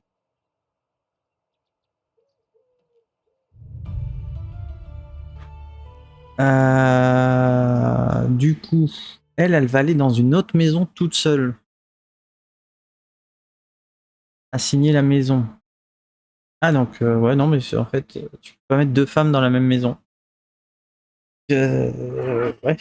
[SPEAKER 1] Du coup, elle va aller dans une autre maison toute seule. Assigner la maison. Ah donc, ouais, non, mais en fait, tu peux pas mettre 2 femmes dans la même maison. Ouais.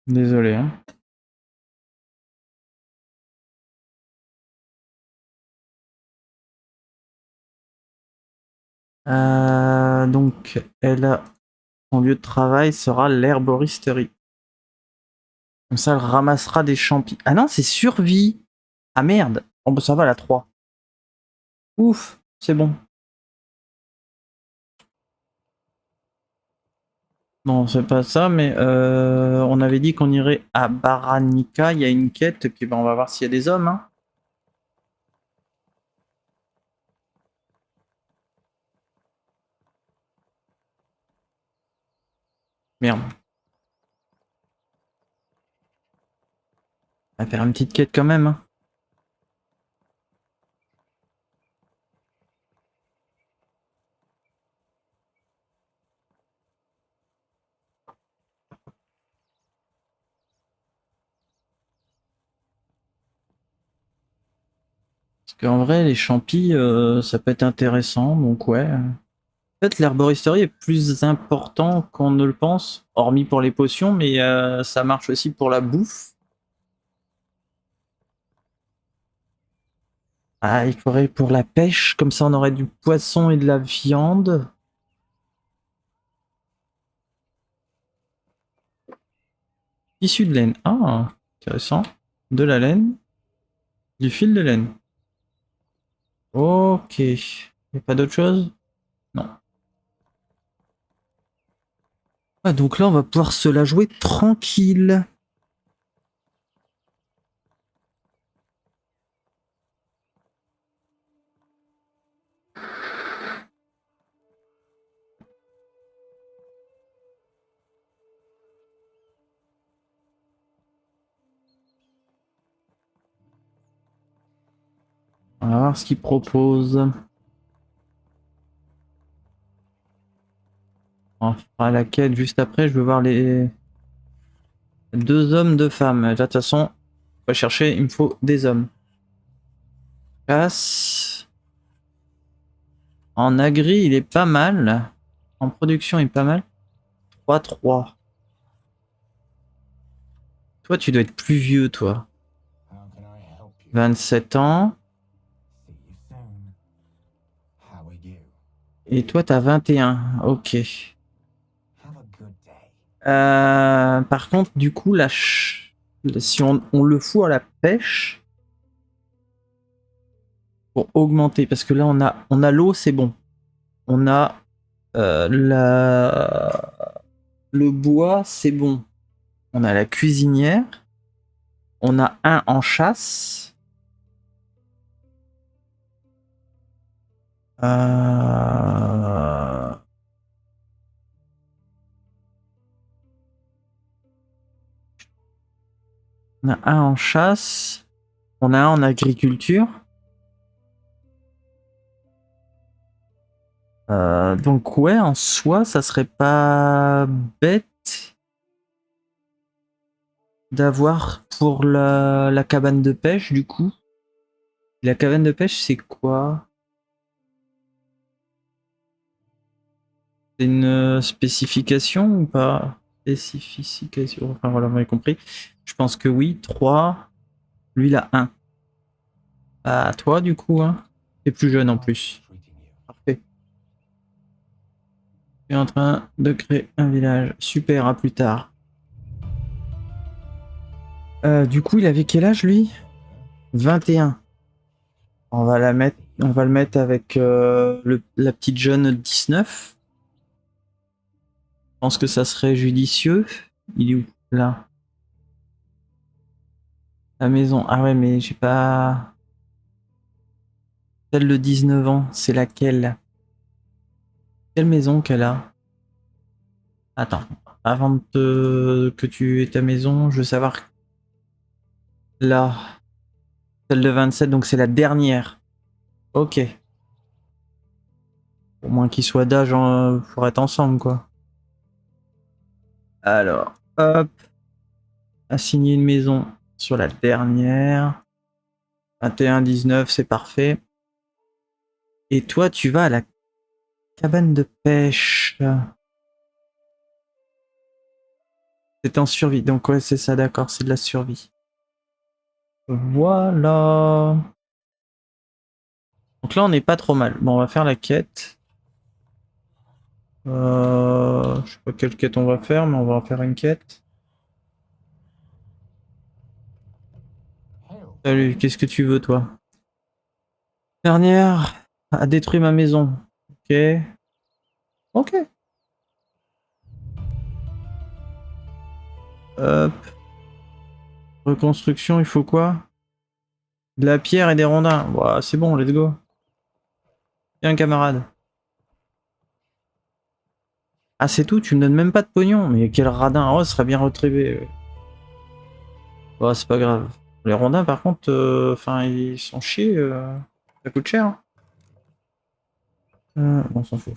[SPEAKER 1] Désolé, hein. Donc, son lieu de travail sera l'herboristerie. Comme ça, elle ramassera des champignons. Ah non, c'est survie. Ah merde. Bon, bah, ça va, la 3. Ouf, c'est bon. Non, c'est pas ça, mais on avait dit qu'on irait à Baranica. Il y a une quête, puis ben, on va voir s'il y a des hommes. Hein. Merde. On va faire une petite quête quand même. Hein. Parce qu'en vrai, les champis, ça peut être intéressant, donc ouais. En fait, l'herboristerie est plus important qu'on ne le pense, hormis pour les potions, mais ça marche aussi pour la bouffe. Ah, il faudrait pour la pêche, comme ça on aurait du poisson et de la viande. Tissu de laine. Ah, intéressant. De la laine. Du fil de laine. Ok. Y'a pas d'autre chose? Non. Ah, donc là, on va pouvoir se la jouer tranquille. On va voir ce qu'il propose. On fera la quête juste après. Je veux voir les 2 hommes, 2 femmes. De toute façon, on va chercher, il me faut des hommes. Passe. En agri, il est pas mal. En production, il est pas mal. 3-3. Toi, tu dois être plus vieux, toi. 27 ans. Et toi, t'as 21. Ok. Par contre, du coup, si on le fout à la pêche pour augmenter, parce que là, on a l'eau, c'est bon. On a le bois, c'est bon. On a la cuisinière. On a un en chasse. Euh... On a un en chasse. On a un en agriculture. Donc ouais, en soi, ça serait pas bête d'avoir pour la cabane de pêche, du coup. La cabane de pêche, c'est quoi? C'est une spécification ou pas? Spécification, enfin voilà, vous m'avez compris. Je pense que oui, 3. Lui, il a 1. À toi, du coup, hein. T'es plus jeune en plus. Parfait. Tu es en train de créer un village. Super, à plus tard. Du coup, il avait quel âge, lui? 21. On va le mettre avec la petite jeune 19. Je pense que ça serait judicieux. Il est où? Là. La maison. Ah ouais, mais j'ai pas... Celle de 19 ans, c'est laquelle? Quelle maison qu'elle a? Attends, avant que tu aies ta maison, je veux savoir... Là, celle de 27, donc c'est la dernière. Ok. Au moins qu'ils soient d'âge pour être ensemble, quoi. Alors, hop. Assigner une maison sur la dernière. 21-19, c'est parfait. Et toi, tu vas à la cabane de pêche. C'est en survie. Donc ouais, c'est ça, d'accord, c'est de la survie. Voilà. Donc là, on n'est pas trop mal. Bon, on va faire la quête. Je sais pas quelle quête on va faire, mais on va en faire une quête. Salut, qu'est-ce que tu veux, toi? Dernière a détruit ma maison. Ok. Ok. Hop. Reconstruction, il faut quoi? De la pierre et des rondins. Ouah, c'est bon, let's go. Tiens, camarade. Ah, c'est tout, tu me donnes même pas de pognon. Mais quel radin. Oh, ce serait bien retribué. Oh, c'est pas grave. Les rondins, par contre, enfin, ils sont chiés. Ça coûte cher. On s'en fout.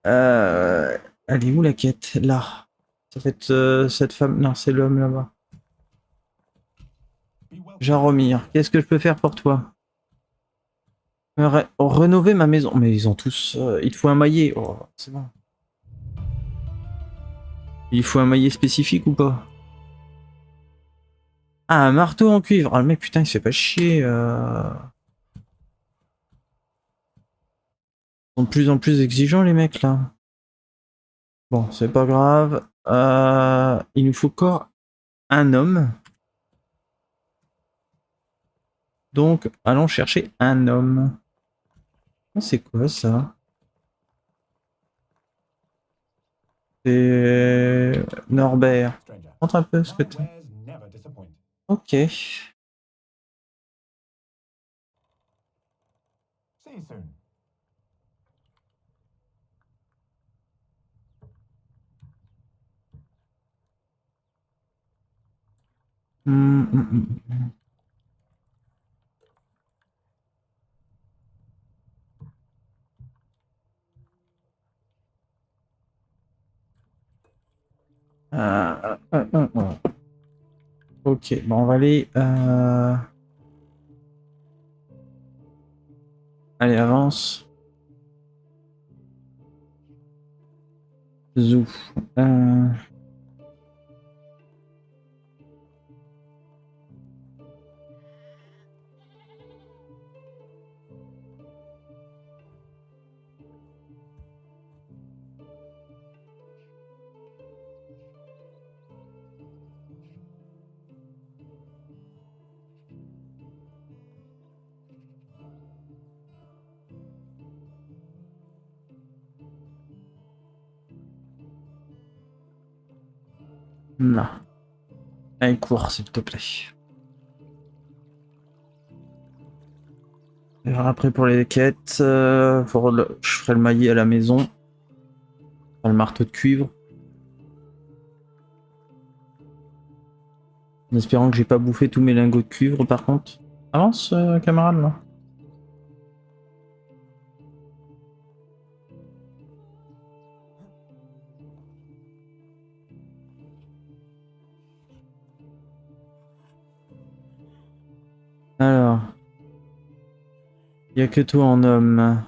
[SPEAKER 1] Elle est où la quête? Là. Ça fait cette femme. Non, c'est l'homme là-bas. Jaromir, qu'est-ce que je peux faire pour toi? Rénover ma maison. Mais ils ont tous... il te faut un maillet. Oh, c'est bon. Il faut un maillet spécifique ou pas? Ah, un marteau en cuivre. Ah, le mec, putain, il se fait pas chier. Ils sont de plus en plus exigeants, les mecs, là. Bon, c'est pas grave. Il nous faut encore un homme. Donc, allons chercher un homme. C'est quoi, ça? C'est Norbert.
[SPEAKER 2] Stranger,
[SPEAKER 1] Montre un peu ce que
[SPEAKER 2] my
[SPEAKER 1] t'as.
[SPEAKER 2] wares never disappoint.
[SPEAKER 1] Ok.
[SPEAKER 2] See you soon.
[SPEAKER 1] Hmm. Euh. Ok, bon, on va aller... Allez, avance. Zou. Non. Allez, cours, s'il te plaît. On verra après pour les quêtes. Je ferai le maillet à la maison. Le marteau de cuivre. En espérant que j'ai pas bouffé tous mes lingots de cuivre par contre. Avance, camarade, là. Alors. Il y a que toi en homme.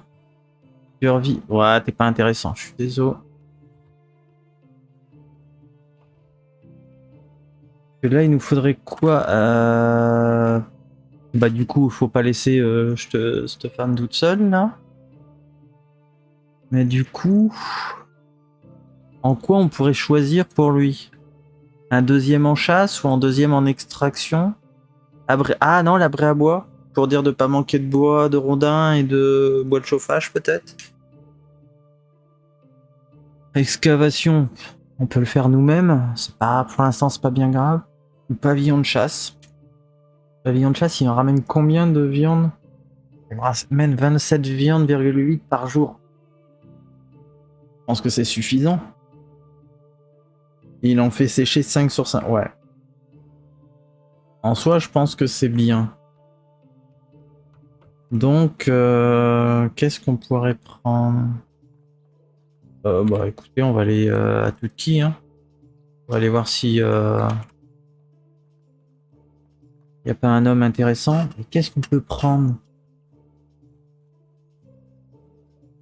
[SPEAKER 1] Survie. Ouais, t'es pas intéressant, je suis désolé. Que là, il nous faudrait quoi? Bah du coup, faut pas laisser cette femme toute seule, là. Mais du coup... En quoi on pourrait choisir pour lui? Un deuxième en chasse ou un deuxième en extraction? Ah non, l'abri à bois. Pour dire de pas manquer de bois, de rondins et de bois de chauffage, peut-être. Excavation. On peut le faire nous-mêmes. C'est pas, pour l'instant, c'est pas bien grave. Pavillon de chasse. Pavillon de chasse, il en ramène combien de viande? Il ramène 27 viandes,8 par jour. Je pense que c'est suffisant. Il en fait sécher 5 sur 5. Ouais. En soi, je pense que c'est bien. Donc, qu'est-ce qu'on pourrait prendre? Bah écoutez, on va aller à Tutki. Hein. On va aller voir si y a pas un homme intéressant. Et qu'est-ce qu'on peut prendre?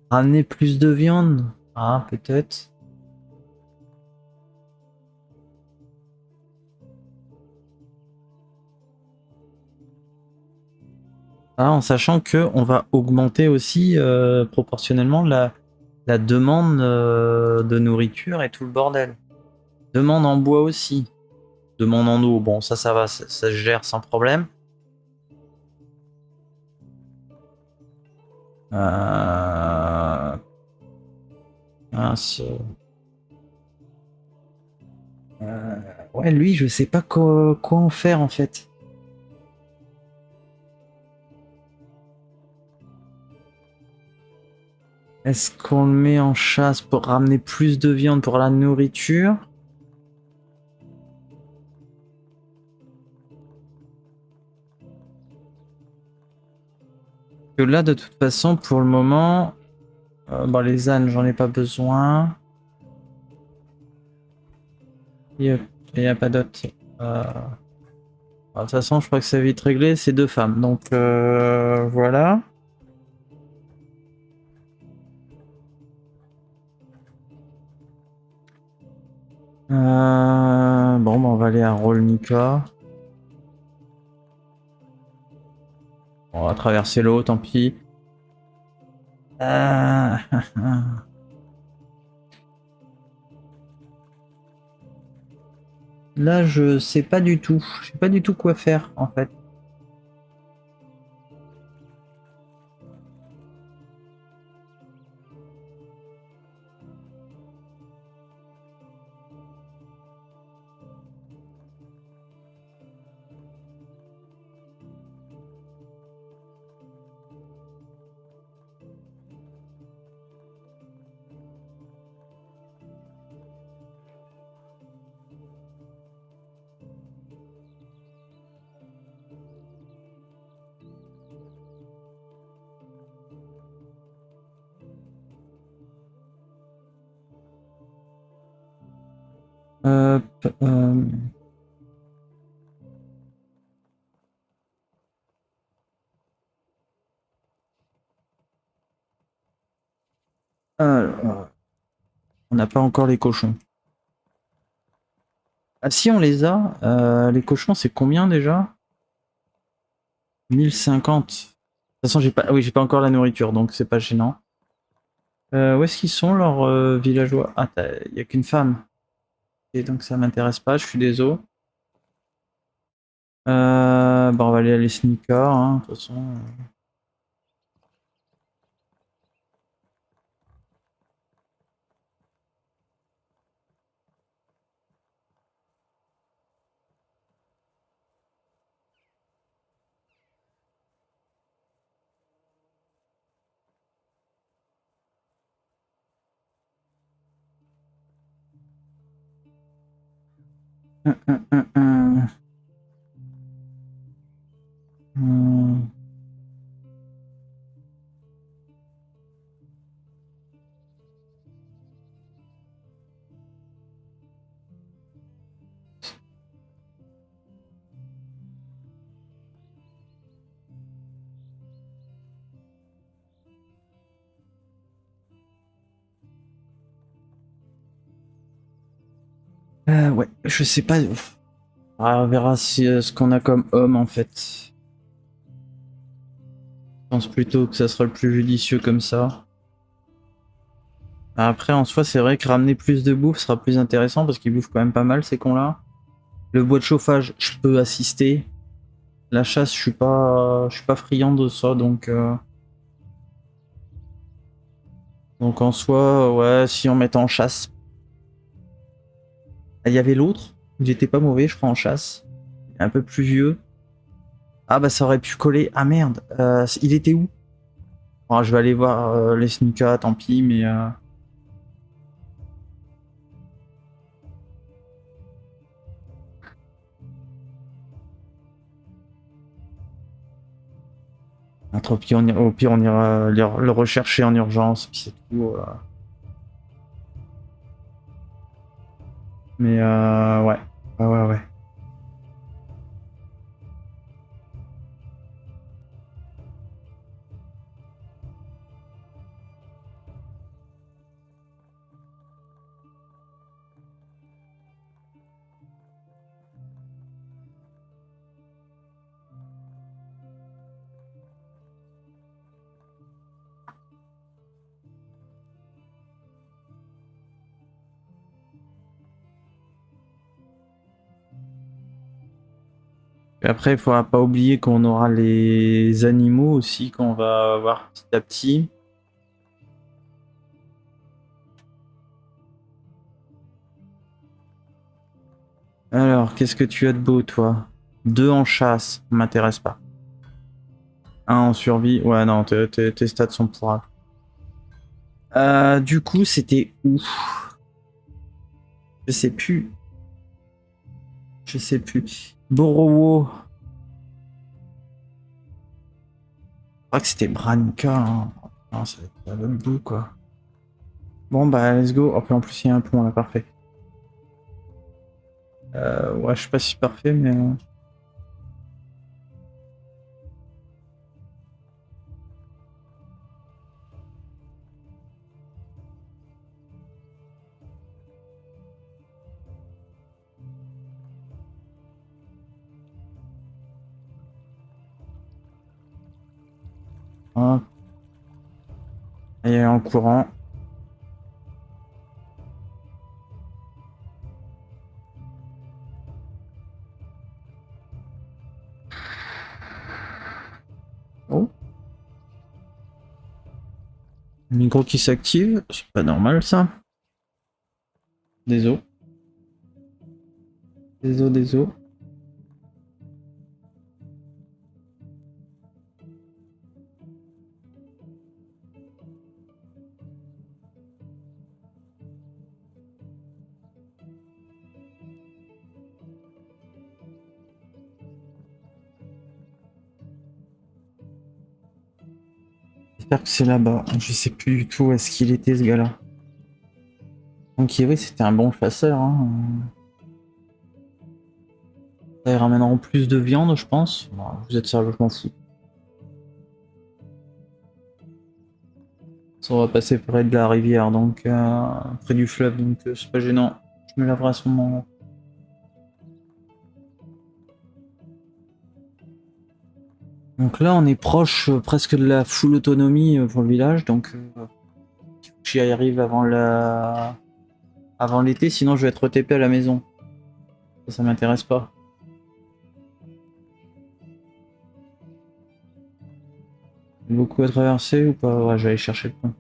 [SPEAKER 1] Ramener plus de viande? Ah, peut-être. Ah, en sachant que on va augmenter aussi proportionnellement la demande de nourriture et tout le bordel. Demande en bois aussi. Demande en eau. Bon, ça va, ça se gère sans problème. Mince. Ouais, lui, je sais pas quoi en faire en fait. Est-ce qu'on le met en chasse pour ramener plus de viande pour la nourriture? Que là, de toute façon, pour le moment, bon, les ânes, j'en ai pas besoin. Il y a pas d'autre. De toute façon, je crois que c'est vite réglé, c'est 2 femmes. Donc voilà. Bon, bah, on va aller à Rolnica. On va traverser l'eau, tant pis. Là, je sais pas du tout. Je sais pas du tout quoi faire, en fait. Euh, euh, alors, on n'a pas encore les cochons. Ah si, on les a. Les cochons, c'est combien déjà? 1050. De toute façon, j'ai pas... oui, j'ai pas encore la nourriture, donc c'est pas gênant. Où est-ce qu'ils sont, leurs villageois? Ah, il y a qu'une femme. Et donc ça m'intéresse pas, je suis désolé. Bah on va aller à les sneakers, hein, de toute façon. Hum. Hum. Ouais, je sais pas. Ah, on verra si, ce qu'on a comme homme en fait. Je pense plutôt que ça sera le plus judicieux comme ça. Après, en soi, c'est vrai que ramener plus de bouffe sera plus intéressant parce qu'ils bouffent quand même pas mal ces cons-là. Le bois de chauffage, je peux assister. La chasse, je suis pas friand de ça, donc en soi, ouais, si on met en chasse. Il y avait l'autre, il était pas mauvais, je crois, en chasse. Un peu plus vieux. Ah bah ça aurait pu coller. Ah merde, il était où? Oh, je vais aller voir les sneakers, tant pis, mais... Au pire, on ira le rechercher en urgence, puis c'est tout. Mais ouais. Ouais. Et après, il faudra pas oublier qu'on aura les animaux aussi qu'on va voir petit à petit. Alors, qu'est-ce que tu as de beau, toi? 2 en chasse, m'intéresse pas. 1 en survie, ouais, non, tes stats sont pourrables. Du coup, c'était où? Je sais plus. Je sais plus. Borowo. Je crois que c'était Branica. Hein. Non, ça va être à l'autre bout, quoi. Bon, bah, let's go. Après, en plus, il y a un pont là, parfait. Ouais, je sais pas si parfait, mais. Hop. Et en courant. Oh. Le micro qui s'active, c'est pas normal ça. Des os. Des os, des os. J'espère que c'est là-bas. Je sais plus du tout où est-ce qu'il était ce gars-là. Donc oui, c'était un bon chasseur. Hein. Ça, ils ramèneront plus de viande, je pense. Bon, vous êtes sérieux, je m'en fous. Ça, on va passer près de la rivière, donc près du fleuve, donc c'est pas gênant. Je me laverai à ce moment-là. Donc là, on est proche presque de la full autonomie pour le village, donc j'y arrive avant l'été, sinon je vais être TP à la maison. Ça m'intéresse pas. Beaucoup à traverser ou pas? Ouais, je vais aller chercher le pont.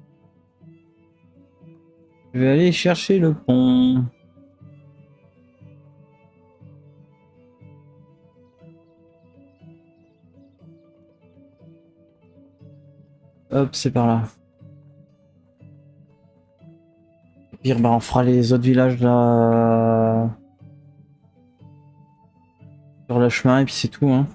[SPEAKER 1] Je vais aller chercher le pont. Hop, c'est par là. Au pire, bah, on fera les autres villages là sur le chemin et puis c'est tout. Hein.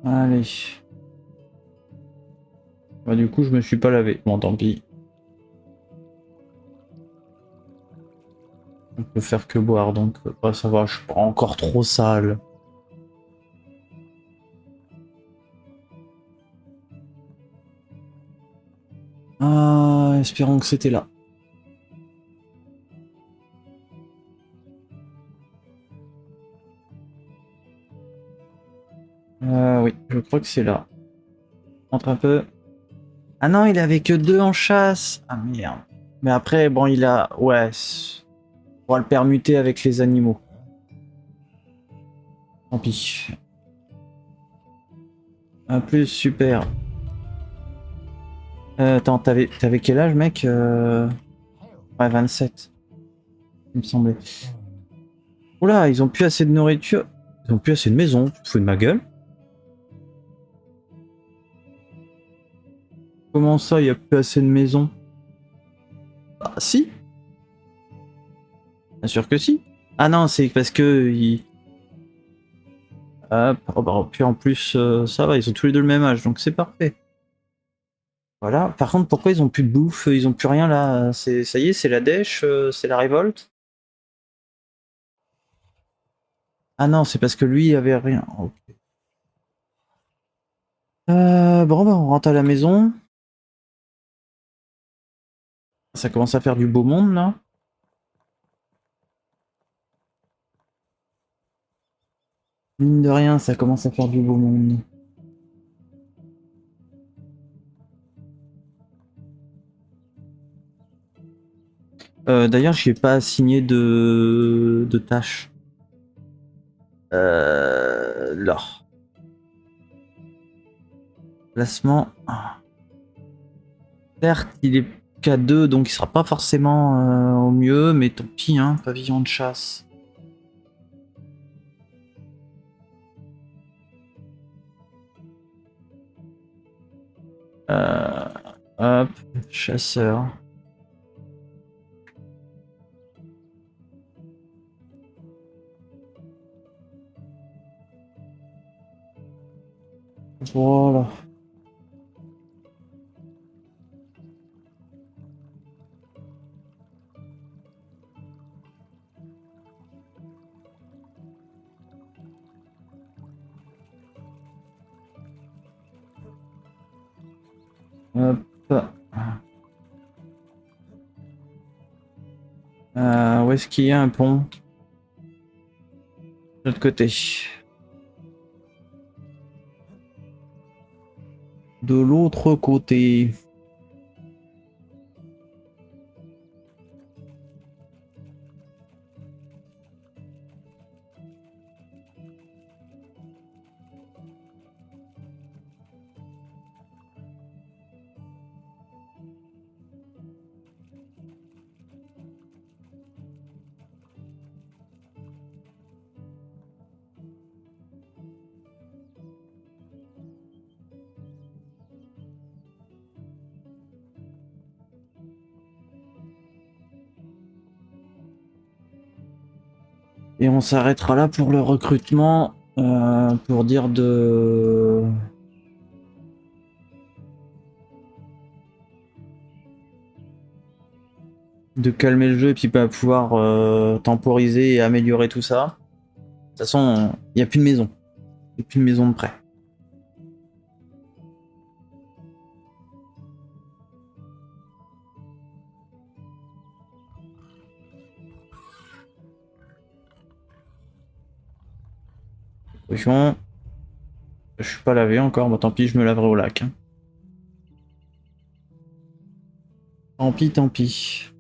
[SPEAKER 1] Allez. Bah, du coup, je me suis pas lavé. Bon, tant pis. On peut faire que boire, donc bah, ça va, je suis pas encore trop sale. Ah, espérons que c'était là. Oui, je crois que c'est là. Entre un peu. Ah non, il avait que 2 en chasse. Ah merde. Mais après, bon, il a... Ouais. On va le permuter avec les animaux. Tant pis. Un plus, super. Attends, t'avais quel âge, mec Ouais, 27. Il me semblait. Oula, ils ont plus assez de nourriture. Ils ont plus assez de maison. Tu te fous de ma gueule? Comment ça, il y a plus assez de maison? Ah, si. Bien sûr que si. Ah non, c'est parce que... Hop, oh bah, puis en plus, ça va, ils ont tous les deux le même âge, donc c'est parfait. Voilà. Par contre, pourquoi ils ont plus de bouffe? Ils ont plus rien là? Ça y est, c'est la dèche, c'est la révolte? Ah non, c'est parce que lui, il avait rien. Ok. Bon, bah, on rentre à la maison. Ça commence à faire du beau monde là. Mine de rien, ça commence à faire du beau monde. D'ailleurs, je n'ai pas assigné de tâches. L'or. Placement. Certes, il est qu'à 2, donc il sera pas forcément au mieux, mais tant pis, hein, pavillon de chasse. Hop, chasseur. Voilà. Hop. Où est-ce qu'il y a un pont? De l'autre côté. De l'autre côté. Et on s'arrêtera là pour le recrutement, pour dire de calmer le jeu et puis pas pouvoir temporiser et améliorer tout ça. De toute façon, il n'y a plus de maison. Il n'y a plus de maison de prêt. Cochon. Je suis pas lavé encore, bon tant pis, je me laverai au lac. Hein. Tant pis, tant pis.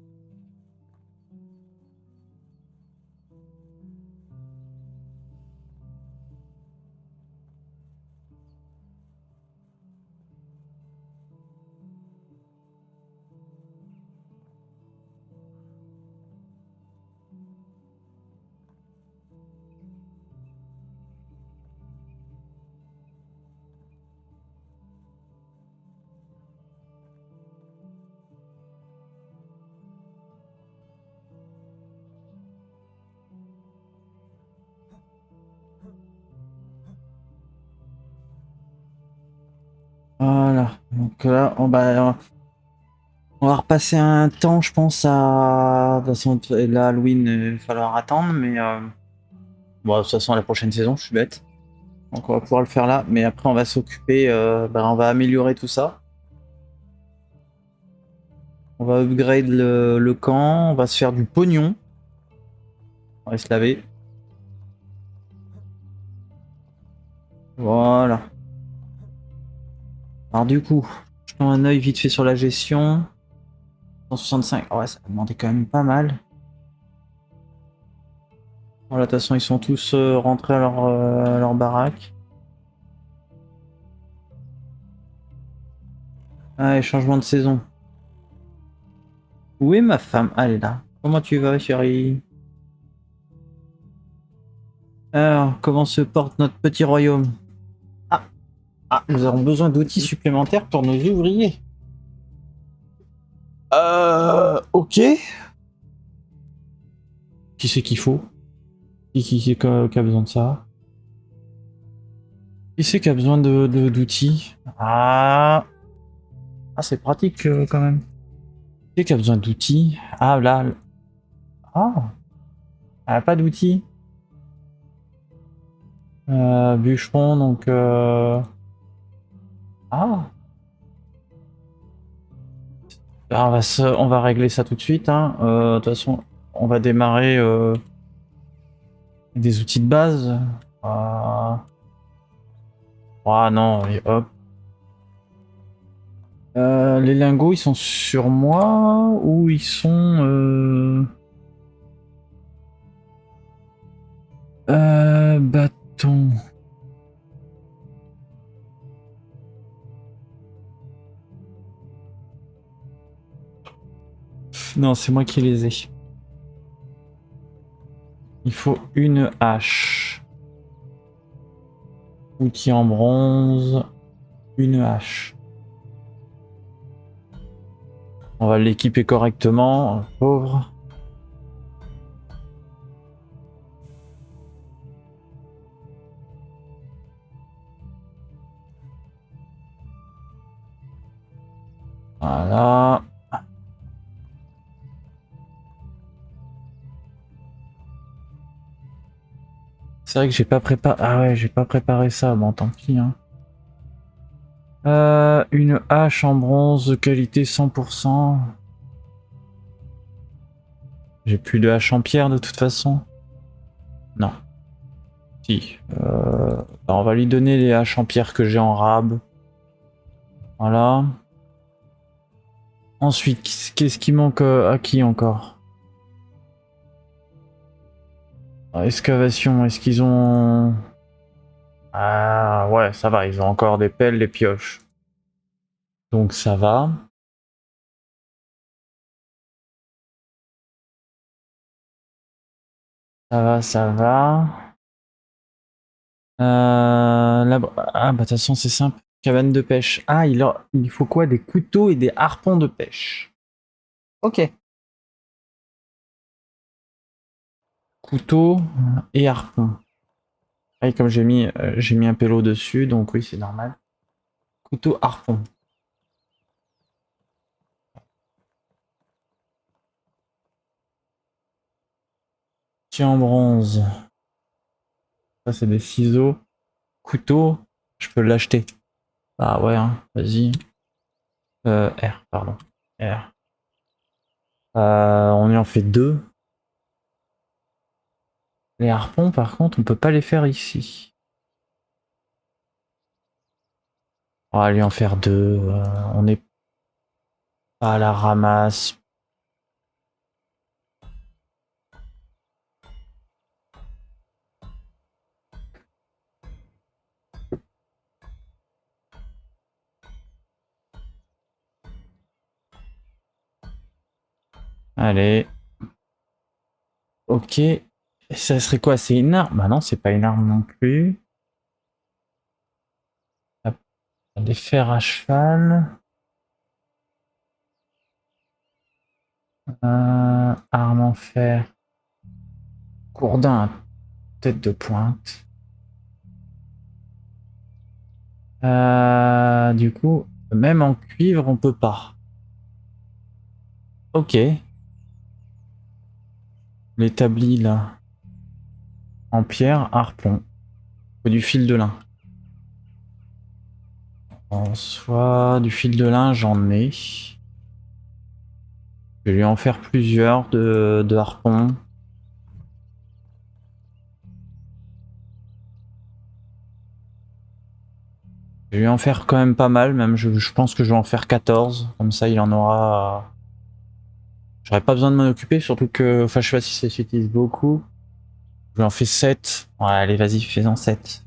[SPEAKER 1] Voilà, donc là, on va repasser un temps, je pense, à... De toute façon, là, Halloween, il va falloir attendre, mais... Bon, de toute façon, la prochaine saison, je suis bête. Donc on va pouvoir le faire là, mais après on va s'occuper, on va améliorer tout ça. On va upgrade le camp, on va se faire du pognon. On va se laver. Voilà. Alors du coup, je prends un œil vite fait sur la gestion. 165, ouais, ça va demander quand même pas mal. Bon, là, de toute façon, ils sont tous rentrés à leur baraque. Ah, et changement de saison. Où est ma femme? Ah, elle est là. Comment tu vas, chérie? Alors, comment se porte notre petit royaume? Nous avons besoin d'outils supplémentaires pour nos ouvriers. Ok. Qui c'est qu'il faut? Qui c'est qui a besoin de ça? Qui c'est qui a besoin d'outils? Ah, c'est pratique quand même. Qui c'est qui a besoin d'outils? Ah, là. Ah, elle a pas d'outils. Bûcheron, donc... Ah. Alors, on va régler ça tout de suite. Hein. De toute façon, on va démarrer des outils de base. Ah non, et hop. Les lingots, ils sont sur moi ou ils sont... Bâton. Non, c'est moi qui les ai. Il faut une hache. Outil en bronze. Une hache. On va l'équiper correctement, pauvre. Voilà. C'est vrai que j'ai pas préparé. Ah ouais, j'ai pas préparé ça. Bon, tant pis. Hein. Une hache en bronze de qualité 100%. J'ai plus de hache en pierre de toute façon. Non. Si. Bah, on va lui donner les haches en pierre que j'ai en rab. Voilà. Ensuite, qu'est-ce qui manque à qui encore? Excavation, est-ce qu'ils ont... Ah ouais, ça va, ils ont encore des pelles, des pioches. Donc ça va. Ça va, ça va. Ah bah de toute façon c'est simple. Cabane de pêche. Ah, il faut quoi? Des couteaux et des harpons de pêche. Ok. Couteau et harpon. Ah, et comme j'ai mis un pélo dessus, donc oui c'est normal. Couteau, harpon. Tiens en bronze. Ça c'est des ciseaux. Couteau, je peux l'acheter. Ah ouais, hein, vas-y. R, pardon. R. On y en fait deux. Les harpons, par contre, on peut pas les faire ici. On va lui en faire deux. On n'est pas à la ramasse. Allez. Ok. Ça serait quoi? C'est une arme? Bah non, c'est pas une arme non plus. Hop. Des fers à cheval. Arme en fer. Gourdin à tête de pointe. Du coup, même en cuivre, on peut pas. Ok. L'établi là. En pierre, harpon. Faut du fil de lin. En soi, du fil de lin, j'en ai. Je vais lui en faire plusieurs de harpons. Je vais lui en faire quand même pas mal, même je pense que je vais en faire 14. Comme ça, il en aura... J'aurais pas besoin de m'en occuper, surtout que... Enfin, je sais pas si ça s'utilise beaucoup. Je lui en fais 7. Ouais, allez, vas-y, fais-en 7.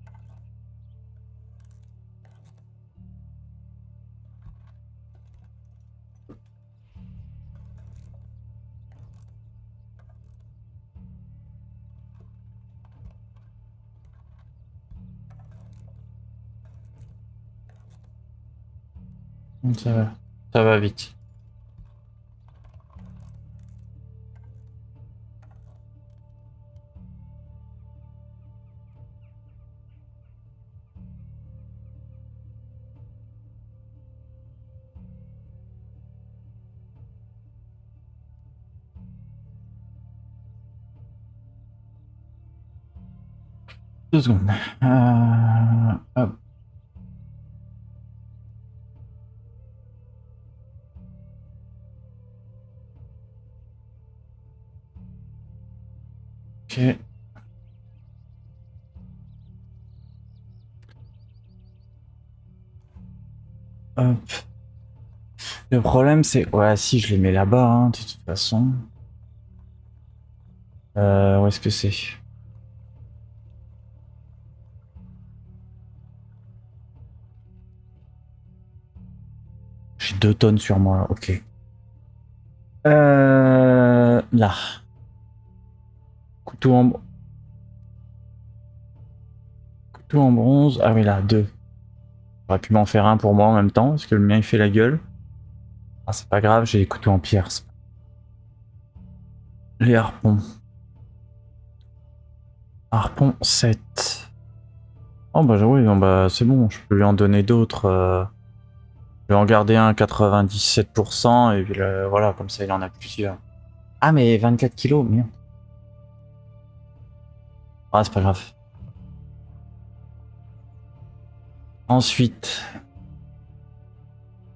[SPEAKER 1] Ça va vite. Deux secondes. Hop. Ok. Hop. Le problème, c'est... Ouais, si, je les mets là-bas, hein, de toute façon. Où est-ce que c'est? J'ai 2 tonnes sur moi, ok. Là. Couteau en... Couteau en bronze. Ah oui, là, 2. J'aurais pu m'en faire un pour moi en même temps, parce que le mien il fait la gueule. Ah, c'est pas grave, j'ai des couteaux en pierre. Les harpons. Harpon 7. Oh bah oui, non, bah, c'est bon, je peux lui en donner d'autres. Je vais en garder un à 97% et puis voilà, comme ça il en a plusieurs. Ah mais 24 kilos, merde. Ah c'est pas grave. Ensuite,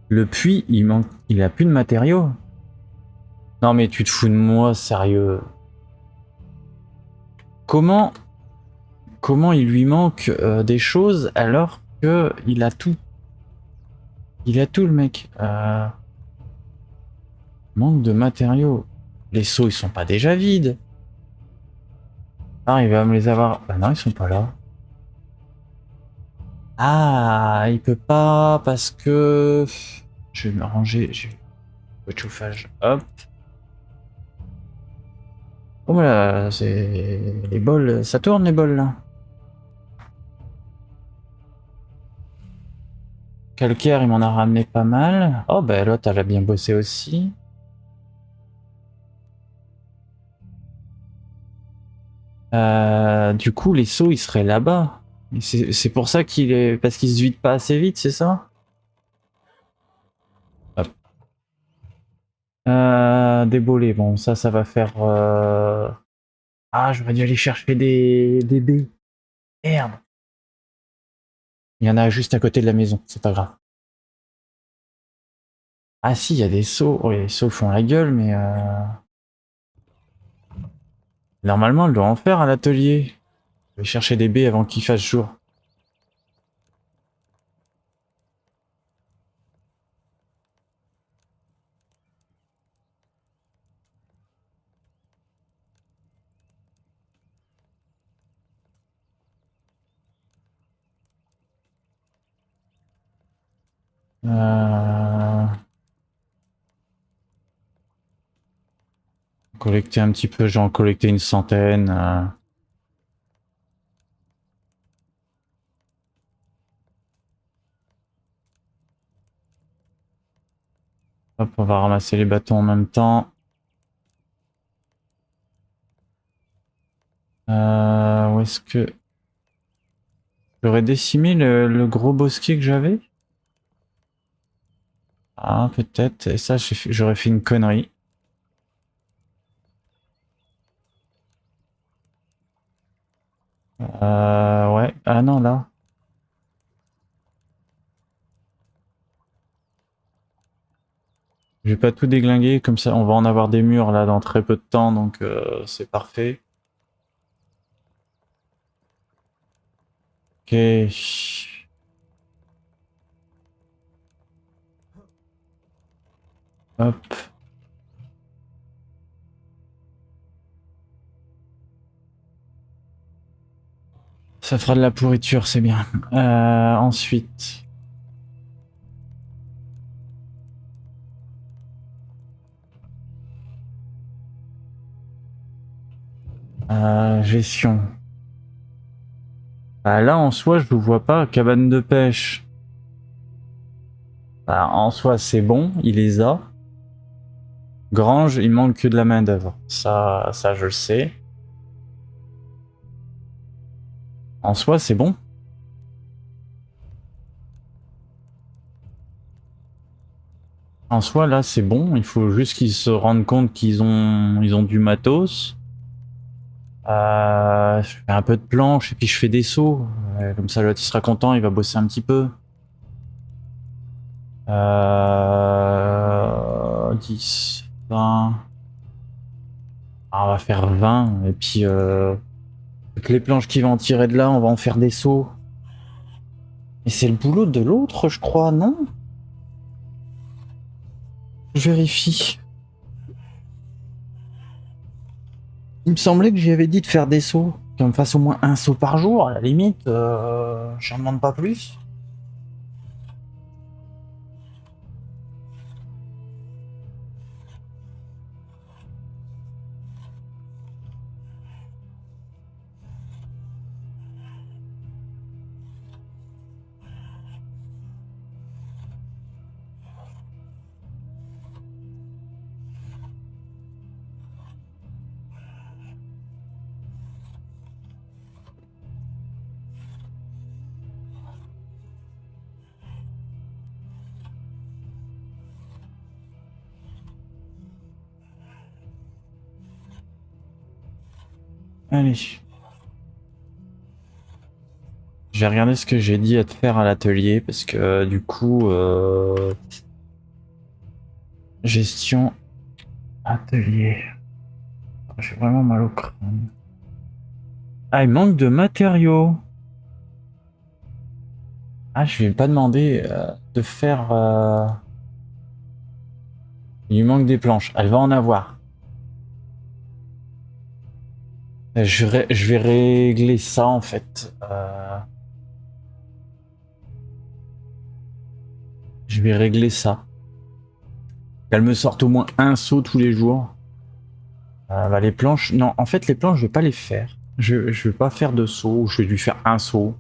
[SPEAKER 1] le puits, il a plus de matériaux. Non mais tu te fous de moi, sérieux. Comment il lui manque des choses alors que il a tout. Il a tout le mec. Manque de matériaux. Les seaux ils sont pas déjà vides. Ah il va me les avoir. Bah non ils sont pas là. Ah il peut pas parce que. Je vais me ranger. J'ai le chauffage. Hop. Oh là, c'est les bols, ça tourne les bols là. Calcaire, il m'en a ramené pas mal. Oh bah l'autre, elle a bien bossé aussi. Du coup, les seaux, ils seraient là-bas. C'est pour ça qu'il est... Parce qu'ils se vident pas assez vite, c'est ça? Hop. Des bolets, bon, ça va faire... Ah, j'aurais dû aller chercher des baies. Merde. Il y en a juste à côté de la maison, c'est pas grave. Ah si, il y a des seaux. Oh, les seaux font la gueule, mais... Normalement, elle doit en faire à l'atelier. Je vais chercher des baies avant qu'il fasse jour. Collecter un petit peu, j'en collecter une centaine. Hop, on va ramasser les bâtons en même temps. Où est-ce que... J'aurais décimé le gros bosquet que j'avais? Ah, peut-être. Et ça, j'aurais fait une connerie. Ouais. Ah non, là. Je vais pas tout déglinguer, comme ça on va en avoir des murs là dans très peu de temps, donc c'est parfait. Ok. Hop. Ça fera de la pourriture, c'est bien. Ensuite. Gestion. Bah là en soi je ne vois pas. Cabane de pêche. Bah, en soi c'est bon, il les a. Grange, il manque que de la main d'œuvre. Ça je le sais. En soi c'est bon. En soi là c'est bon. Il faut juste qu'ils se rendent compte qu'ils ont du matos. Je fais un peu de planche et puis je fais des sauts. Comme ça l'autre il sera content, il va bosser un petit peu. 10, 20. Ah, on va faire 20 et puis toutes les planches qui vont en tirer de là, on va en faire des sauts. Mais c'est le boulot de l'autre, je crois, non? Je vérifie. Il me semblait que j'y avais dit de faire des sauts. Qu'on me fasse au moins un saut par jour, à la limite. J'en demande pas plus. Allez. Je vais regarder ce que j'ai dit à te faire à l'atelier parce que du coup, gestion atelier. J'ai vraiment mal au crâne. Ah, il manque de matériaux. Ah, je vais pas demander de faire. Il lui manque des planches. Elle va en avoir. Je vais régler ça en fait. Je vais régler ça. Qu'elle me sorte au moins un seau tous les jours. Bah, les planches, non, en fait les planches je vais pas les faire. Je vais pas faire de seau. Je vais lui faire un seau.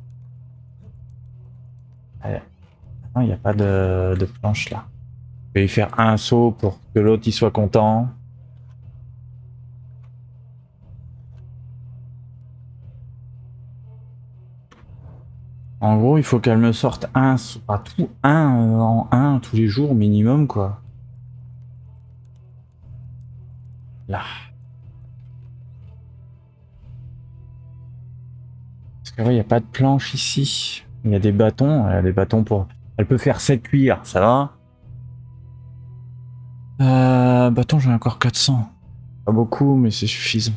[SPEAKER 1] Non, il n'y a pas de planche là. Je vais lui faire un seau pour que l'autre il soit content. En gros, il faut qu'elle me sorte un seau, pas tout, un en un tous les jours minimum quoi. Là. Parce que oui, il n'y a pas de planche ici. Il y a des bâtons. Elle a des bâtons pour. Elle peut faire 7 cuillères, ça va. Bâton, j'en ai encore 400. Pas beaucoup, mais c'est suffisant.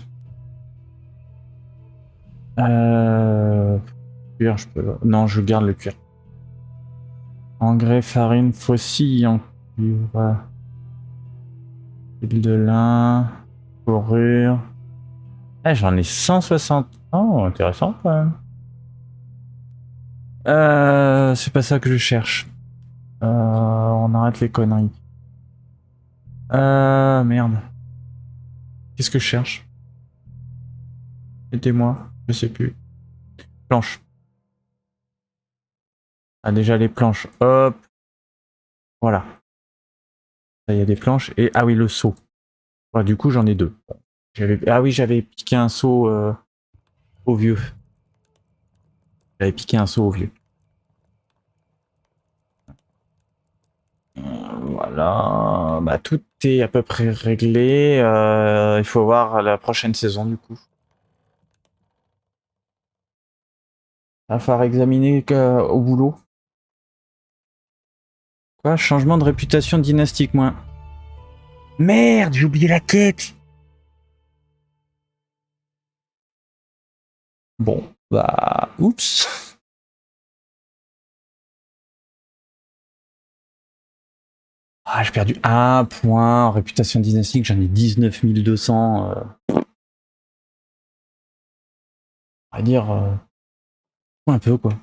[SPEAKER 1] Cuir, je peux. Non, je garde le cuir. Engrais, farine, faucille en cuivre. Huile de lin, fourrure. Ah, j'en ai 160. Oh, intéressant quand même. C'est pas ça que je cherche. On arrête les conneries. Merde. Qu'est-ce que je cherche? Aidez-moi, je sais plus. Planches. Ah, déjà les planches. Hop. Voilà. Il y a des planches. Et ah oui, le seau. Ouais, du coup, j'en ai deux. Ah oui, j'avais piqué un seau au vieux. J'avais piqué un seau au vieux. Voilà. Bah, tout est à peu près réglé. Il faut voir la prochaine saison, du coup. Il va falloir examiner au boulot. Quoi? Changement de réputation dynastique, moins. Merde, j'ai oublié la quête. Bon, bah, oups. Ah, j'ai perdu un point. Réputation dynastique, j'en ai 19 200. On va dire un peu, quoi.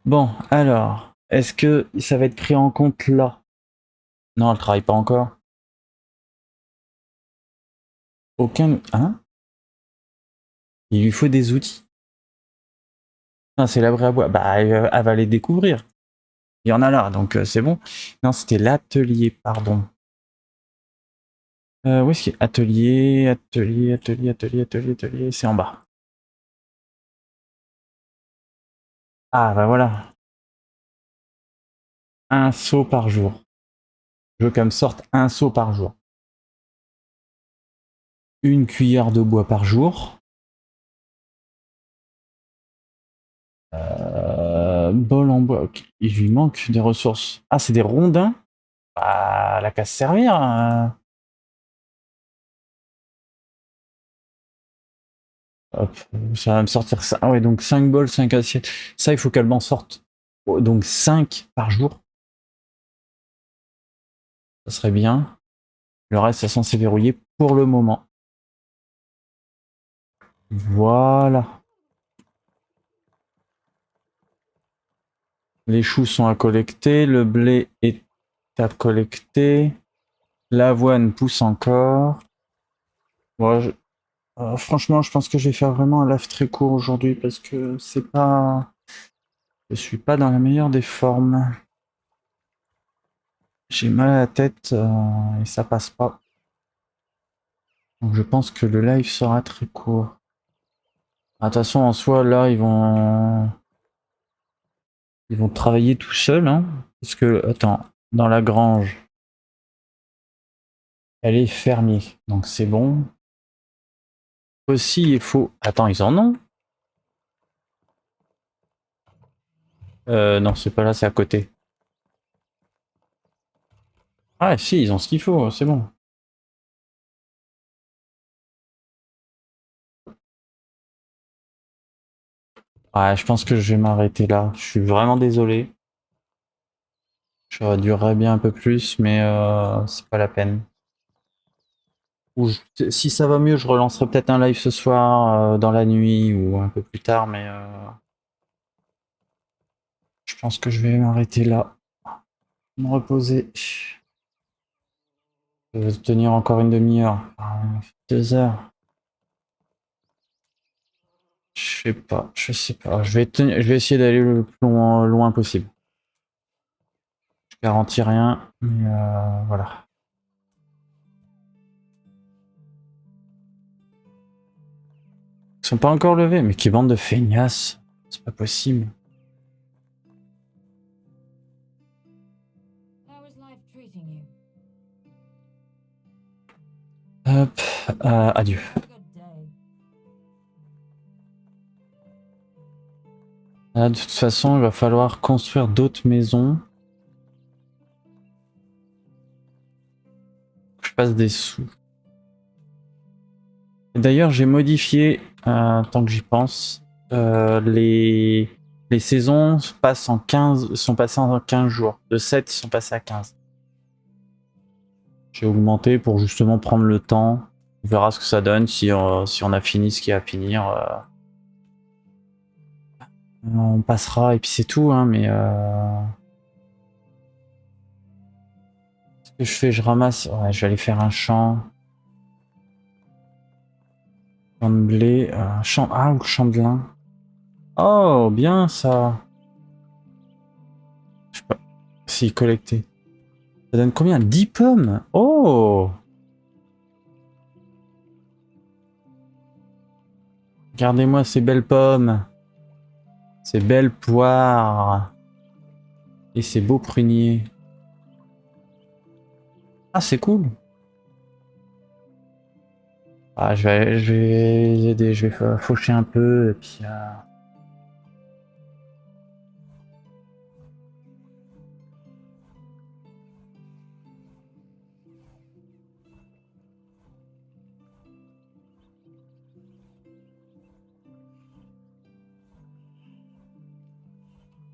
[SPEAKER 1] Bon, alors, est-ce que ça va être pris en compte là? Non, elle travaille pas encore. Aucun. Hein? Il lui faut des outils. Non, c'est l'abri à bois. Bah, elle va les découvrir. Il y en a là, donc c'est bon. Non, c'était l'atelier, pardon. Où est-ce qu'il y a atelier, c'est en bas. Ah, bah voilà. Un seau par jour. Je veux qu'elle me sorte un seau par jour. Une cuillère de bois par jour. Bol en bois. Okay. Il lui manque des ressources. Ah, c'est des rondins? Bah, la casse servir. Hop, ça va me sortir ça. Ah ouais, donc 5 bols, 5 assiettes. Ça, il faut qu'elle m'en sorte. Oh, donc 5 par jour. Ça serait bien. Le reste, ça est censé verrouiller pour le moment. Voilà. Les choux sont à collecter. Le blé est à collecter. L'avoine pousse encore. Bon, franchement, je pense que je vais faire vraiment un live très court aujourd'hui parce que c'est pas. Je suis pas dans la meilleure des formes. J'ai mal à la tête et ça passe pas. Donc je pense que le live sera très court. Attention, en soi, là, ils vont travailler tout seuls, hein. Parce que, attends, dans la grange, elle est fermier, donc c'est bon. Aussi, il faut... Attends, ils en ont? Non, c'est pas là, c'est à côté. Ah si, ils ont ce qu'il faut, c'est bon. Ouais, je pense que je vais m'arrêter là. Je suis vraiment désolé. J'aurais duré bien un peu plus, mais c'est pas la peine. Si ça va mieux, je relancerai peut-être un live ce soir, dans la nuit ou un peu plus tard, mais je pense que je vais m'arrêter là. Me reposer. Je vais tenir encore une demi-heure. 2 heures. Je sais pas. Je vais essayer d'aller le plus loin possible. Je garantis rien, mais voilà. Ils sont pas encore levés, mais quelle bande de feignasses. C'est pas possible.
[SPEAKER 3] How is life treating you?
[SPEAKER 1] Hop, adieu.
[SPEAKER 3] Good day.
[SPEAKER 1] Là, de toute façon, il va falloir construire d'autres maisons. Je passe des sous. D'ailleurs, j'ai modifié, tant que j'y pense, les saisons sont passées en 15 jours. De 7, ils sont passés à 15. J'ai augmenté pour justement prendre le temps. On verra ce que ça donne si on a fini ce qu'il y a à finir. On passera et puis c'est tout, hein, mais ce que je fais, je ramasse. Ouais, je vais aller faire un champ. Champ de blé. Ah, ou champ de lin. Oh, bien ça. Je sais pas. Si, collecter. Ça donne combien? 10 pommes? Oh! Regardez-moi ces belles pommes. Ces belles poires. Et ces beaux pruniers. Ah, c'est cool. Ah, je vais les aider, je vais faucher un peu, et puis...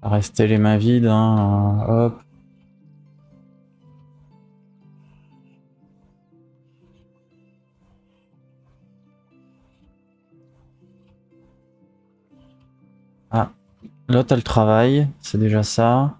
[SPEAKER 1] rester les mains vides, hein, hop. Ah, l'autre elle travaille, c'est déjà ça.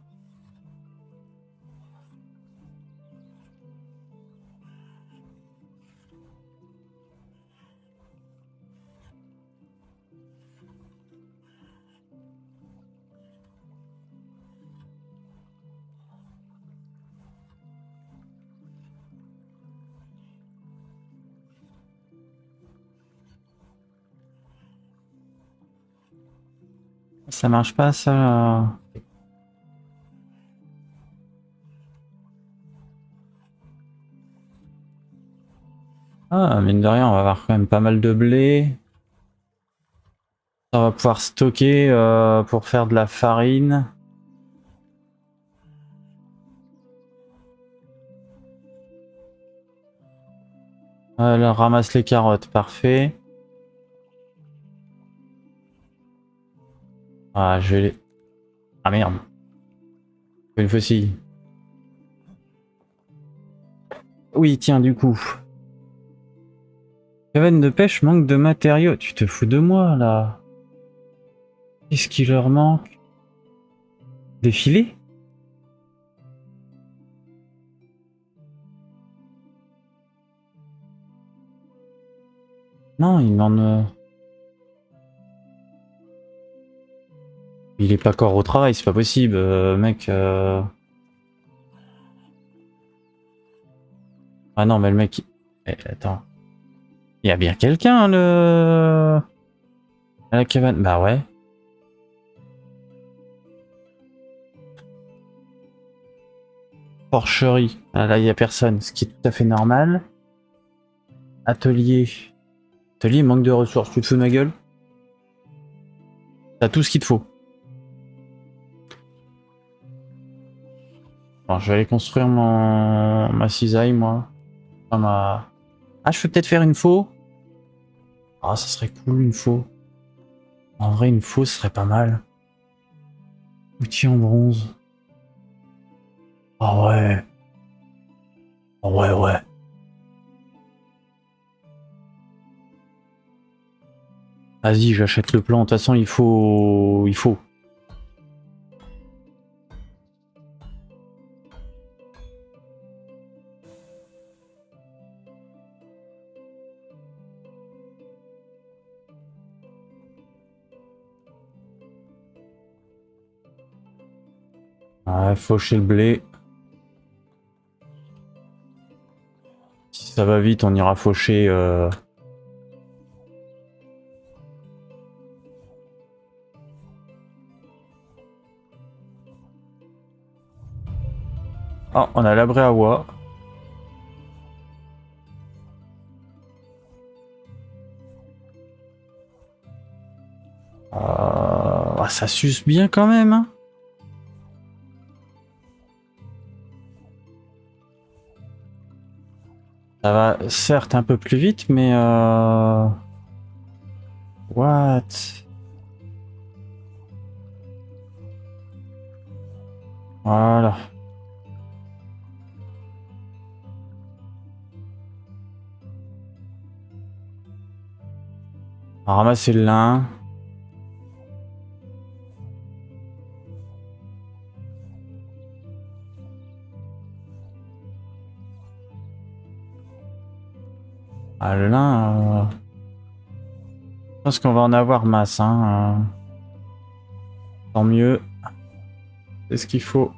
[SPEAKER 1] Ça marche pas ça. Ah, mine de rien, on va avoir quand même pas mal de blé. On va pouvoir stocker pour faire de la farine. Alors, ramasse les carottes, parfait. Ah, je vais les... Ah merde. Une faucille. Oui, tiens, du coup. Cabane de pêche manque de matériaux. Tu te fous de moi, là. Qu'est-ce qui leur manque? Des filets? Non, il m'en... Il est pas encore au travail, c'est pas possible, mec. Ah non, mais le mec... attends. Il y a bien quelqu'un, à la cabane. Bah ouais. Porcherie. Ah, là, il y a personne, ce qui est tout à fait normal. Atelier. Atelier manque de ressources, tu te fous de ma gueule? T'as tout ce qu'il te faut. Alors, je vais aller construire ma cisaille, moi. Enfin, Ah, je peux peut-être faire une faux? Ah, ça serait cool, une faux. En vrai, une faux, ce serait pas mal. Outil en bronze. Ah ouais. Ah ouais, ouais. Vas-y, j'achète le plan. De toute façon, il faut... Il faut. Ouais, faucher le blé. Si ça va vite, on ira faucher... Ah, on a labré à Wa. Ah, ça suce bien quand même, hein. Ça va certes un peu plus vite, mais what? Voilà. On va ramasser le lin. Ah, le lin, je pense qu'on va en avoir masse, hein. Tant mieux. C'est ce qu'il faut.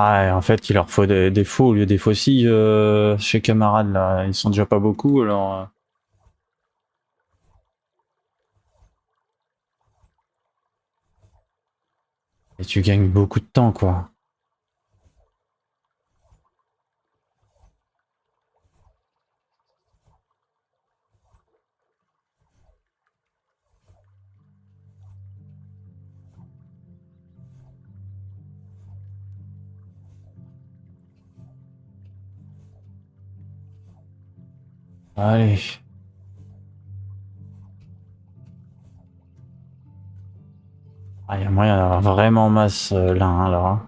[SPEAKER 1] Ah, et en fait, il leur faut des faux au lieu des faucilles chez camarades, là. Ils sont déjà pas beaucoup, alors... Et tu gagnes beaucoup de temps, quoi. Allez. Ah, il y a moyen d'avoir vraiment masse là, hein, là.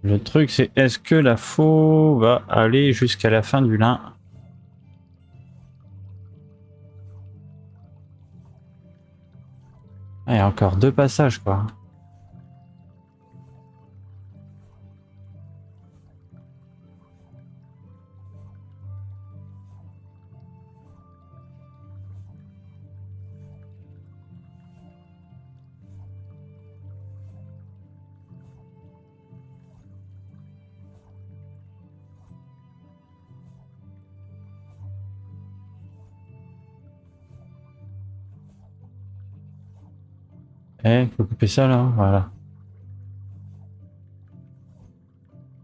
[SPEAKER 1] Le truc, c'est est-ce que la faux va aller jusqu'à la fin du lin? Ah, il y a encore 2 passages, quoi. Eh, faut couper ça, là. Voilà.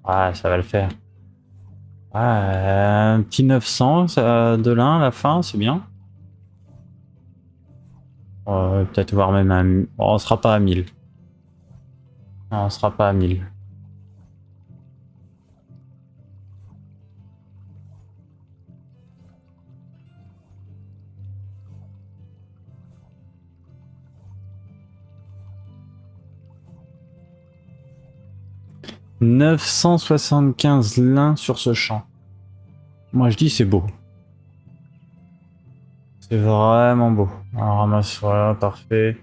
[SPEAKER 1] Ah, ça va le faire. Ah, un petit 900 ça, de lin à la fin, c'est bien. Peut-être voir même un... Bon, on sera pas à 1000. Non, on sera pas à 1000. 975 lin sur ce champ. Moi je dis c'est beau. C'est vraiment beau. On ramasse, voilà, parfait.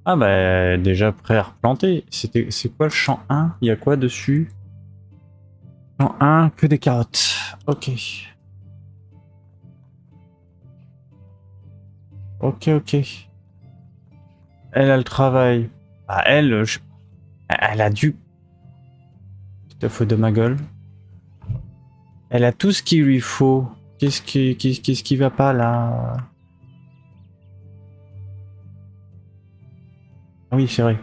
[SPEAKER 1] Ah bah déjà prêt à replanter. C'est quoi le champ 1? Il y a quoi dessus? Champ 1, que des carottes. Ok. Ok, ok. Elle a le travail. Bah elle, elle a dû... Putain, faut de ma gueule. Elle a tout ce qu'il lui faut. Qu'est-ce qui va pas là? Ah oui, c'est vrai.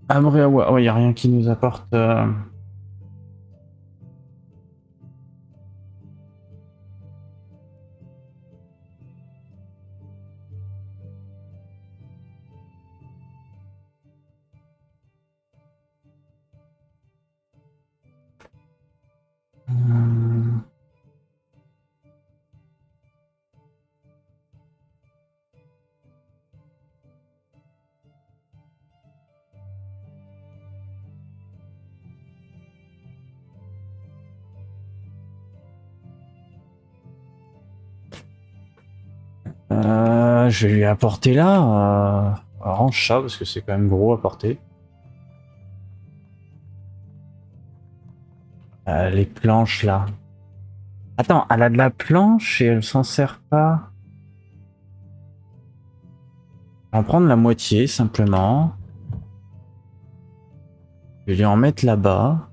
[SPEAKER 1] Ah, ouais, y a rien qui nous apporte. Hum. Je vais lui apporter là. Range ça parce que c'est quand même gros à porter. Les planches là. Attends, elle a de la planche et elle s'en sert pas. On va en prendre la moitié simplement. Je vais lui en mettre là-bas.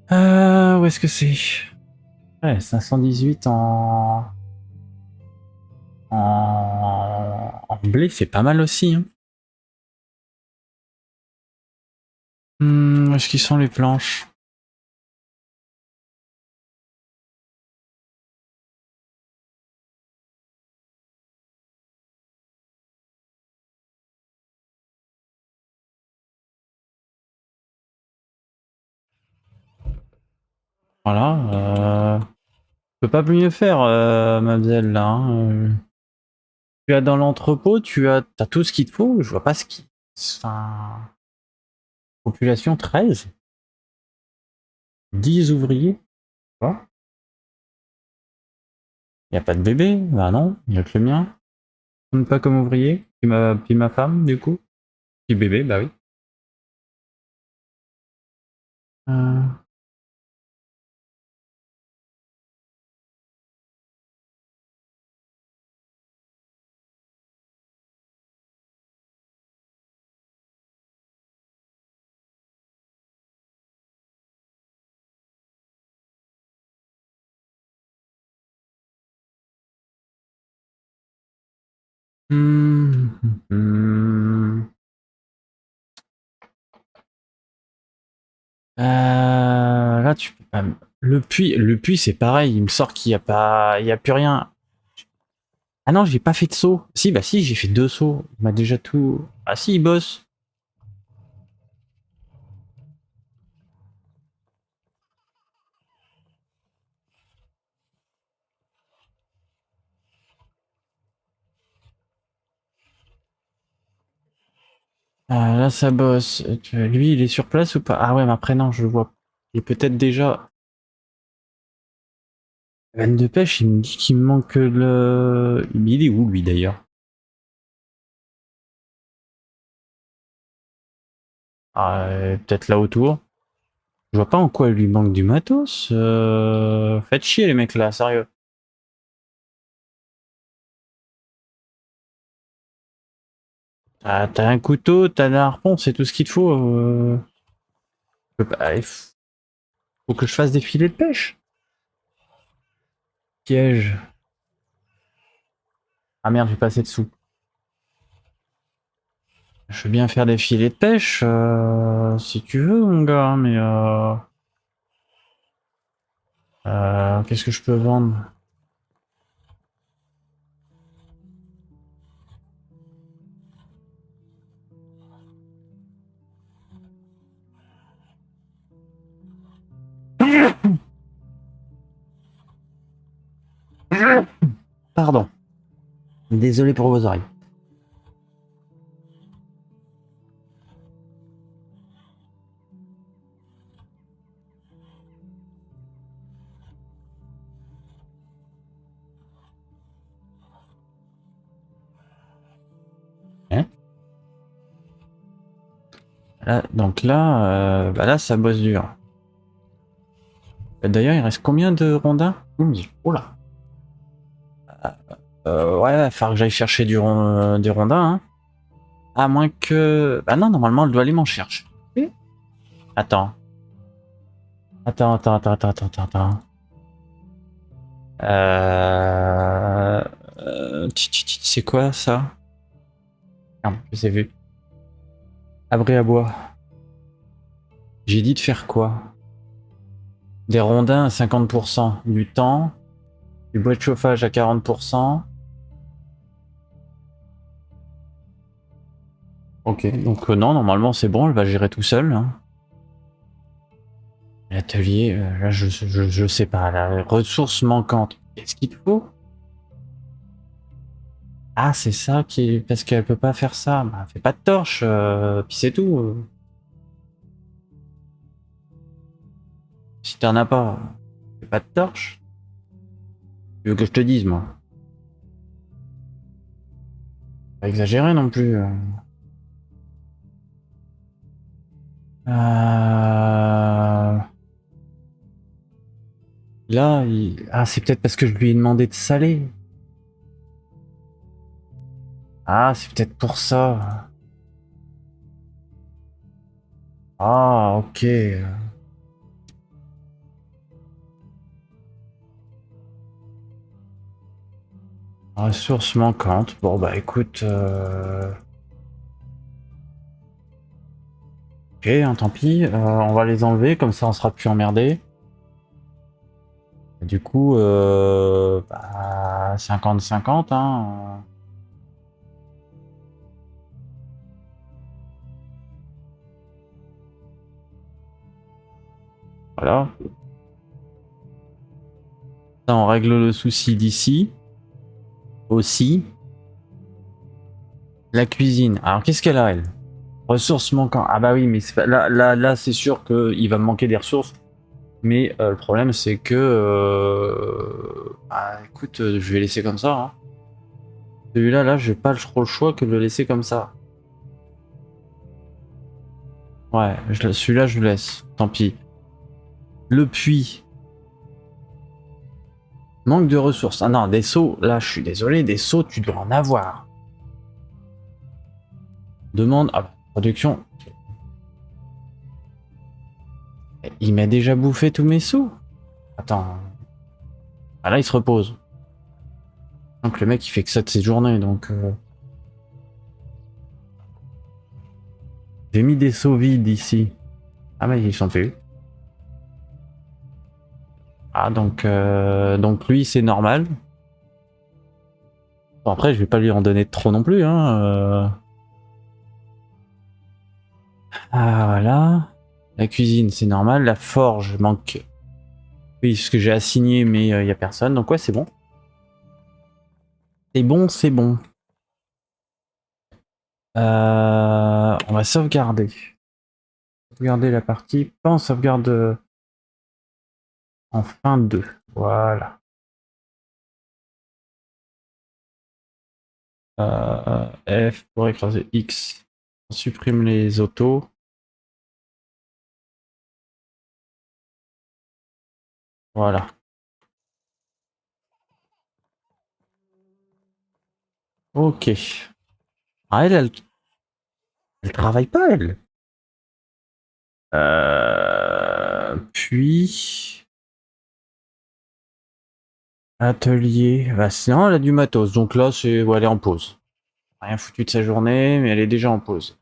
[SPEAKER 1] Où est-ce que c'est? Ouais, 518 en blé, c'est pas mal aussi. Hein. Où est-ce qu'ils sont les planches? Voilà. Tu peux pas mieux faire, Mademoiselle, là. Hein. Tu as dans l'entrepôt, t'as tout ce qu'il te faut. Je vois pas ce qui... Enfin... Population 13. 10 ouvriers. Quoi? Y a pas de bébé? Bah non, y a que le mien. Même pas comme ouvrier. Puis ma femme, du coup. Puis bébé, bah oui. Euh... hum, hum. Là, tu peux pas... Le puits, c'est pareil. Il me sort qu'il y a pas... Il y a plus rien. Ah non, j'ai pas fait de saut. Si, bah si, j'ai fait 2 sauts. Il m'a déjà tout... Ah si, il bosse. Ah, là, ça bosse. Lui, il est sur place ou pas? Ah ouais, mais après, non, je le vois. Il est peut-être déjà... Vanne de pêche, il me dit qu'il me manque le... Il est où, lui, d'ailleurs? Ah, peut-être là autour. Je vois pas en quoi il lui manque du matos. Faites chier, les mecs, là, sérieux. T'as un couteau, t'as un harpon, c'est tout ce qu'il te faut. Il faut que je fasse des filets de pêche. Piège. Ah merde, j'ai pas assez de sous. Je veux bien faire des filets de pêche, si tu veux, mon gars, mais qu'est-ce que je peux vendre? Pardon. Désolé pour vos oreilles. Hein? Là, donc là, bah là, ça bosse dur. D'ailleurs, il reste combien de rondins? Oh là. Ouais, il va falloir que j'aille chercher des rondins. Hein. À moins que... Bah non, normalement, elle doit aller m'en chercher. Oui. Attends. Attends. C'est quoi ça? Merde, je sais vu. Abri à bois. J'ai dit de faire quoi? Des rondins à 50% du temps. Du bois de chauffage à 40%. Ok, donc non, normalement c'est bon, elle va gérer tout seul. Hein. L'atelier, là je sais pas, la ressource manquante. Qu'est-ce qu'il faut? Ah, c'est ça qui est... Parce qu'elle peut pas faire ça. Bah, fait pas de torche, puis c'est tout. Si t'en as pas, fais pas de torche. Tu veux que je te dise, moi? Pas exagérer non plus. Là, ah, c'est peut-être parce que je lui ai demandé de saler. Ah, c'est peut-être pour ça. Ah, ok. Ressources manquantes. Bon, bah écoute. Ok, hein, tant pis. On va les enlever, comme ça on sera plus emmerdé. Du coup, bah, 50-50, hein. Voilà. Ça, on règle le souci d'ici. Aussi. La cuisine. Alors, qu'est-ce qu'elle a, elle? Ressources manquantes. Ah bah oui, mais là c'est sûr qu'il va me manquer des ressources. Mais le problème, c'est que... bah, écoute, je vais laisser comme ça. Hein. Celui-là, là, j'ai pas trop le choix que de le laisser comme ça. Ouais, celui-là, je le laisse. Tant pis. Le puits. Manque de ressources. Ah non, des seaux, là, je suis désolé, des seaux, tu dois en avoir. Demande... Ah, production. Il m'a déjà bouffé tous mes seaux. Attends. Ah là, il se repose. Donc le mec, il fait que ça de ses journées, donc... J'ai mis des seaux vides ici. Ah mais ils sont plus. Ah donc lui c'est normal. Bon, après je vais pas lui en donner trop non plus hein. Ah voilà. La cuisine c'est normal. La forge manque. Oui ce que j'ai assigné mais il y a personne donc ouais c'est bon. C'est bon. On va sauvegarder. Sauvegarder la partie. Pas en sauvegarde en fin 2. Voilà. F pour écraser X. On supprime les autos. Voilà. Ok. Ah, elle travaille pas, elle. Puis... Atelier. Bah, sinon, elle a du matos. Donc là, c'est... Ouais, elle est en pause. Rien foutu de sa journée, mais elle est déjà en pause.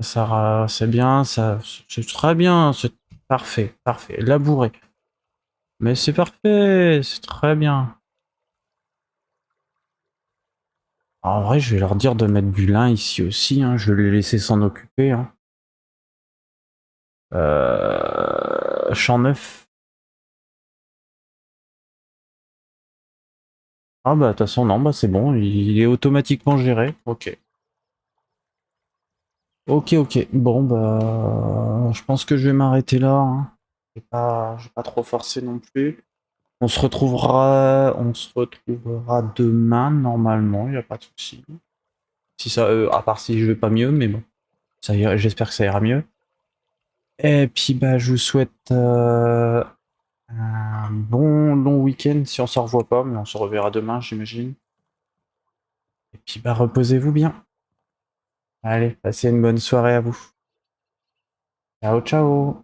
[SPEAKER 1] Ça, c'est bien, ça... C'est très bien. C'est parfait, parfait. Labouré. Mais c'est parfait, c'est très bien. En vrai, je vais leur dire de mettre du lin ici aussi. Hein. Je vais les laisser s'en occuper. Hein. Champ neuf. Ah bah de toute façon non, bah c'est bon, il est automatiquement géré. Ok. Ok, ok. Bon bah je pense que je vais m'arrêter là, hein. Je vais pas trop forcer non plus. On se retrouvera demain normalement, il n'y a pas de souci. Si ça, à part si je vais pas mieux, mais bon, j'espère que ça ira mieux. Et puis bah je vous souhaite un bon long week-end si on se revoit pas, mais on se reverra demain, j'imagine. Et puis bah reposez-vous bien. Allez, passez une bonne soirée à vous. Ciao, ciao.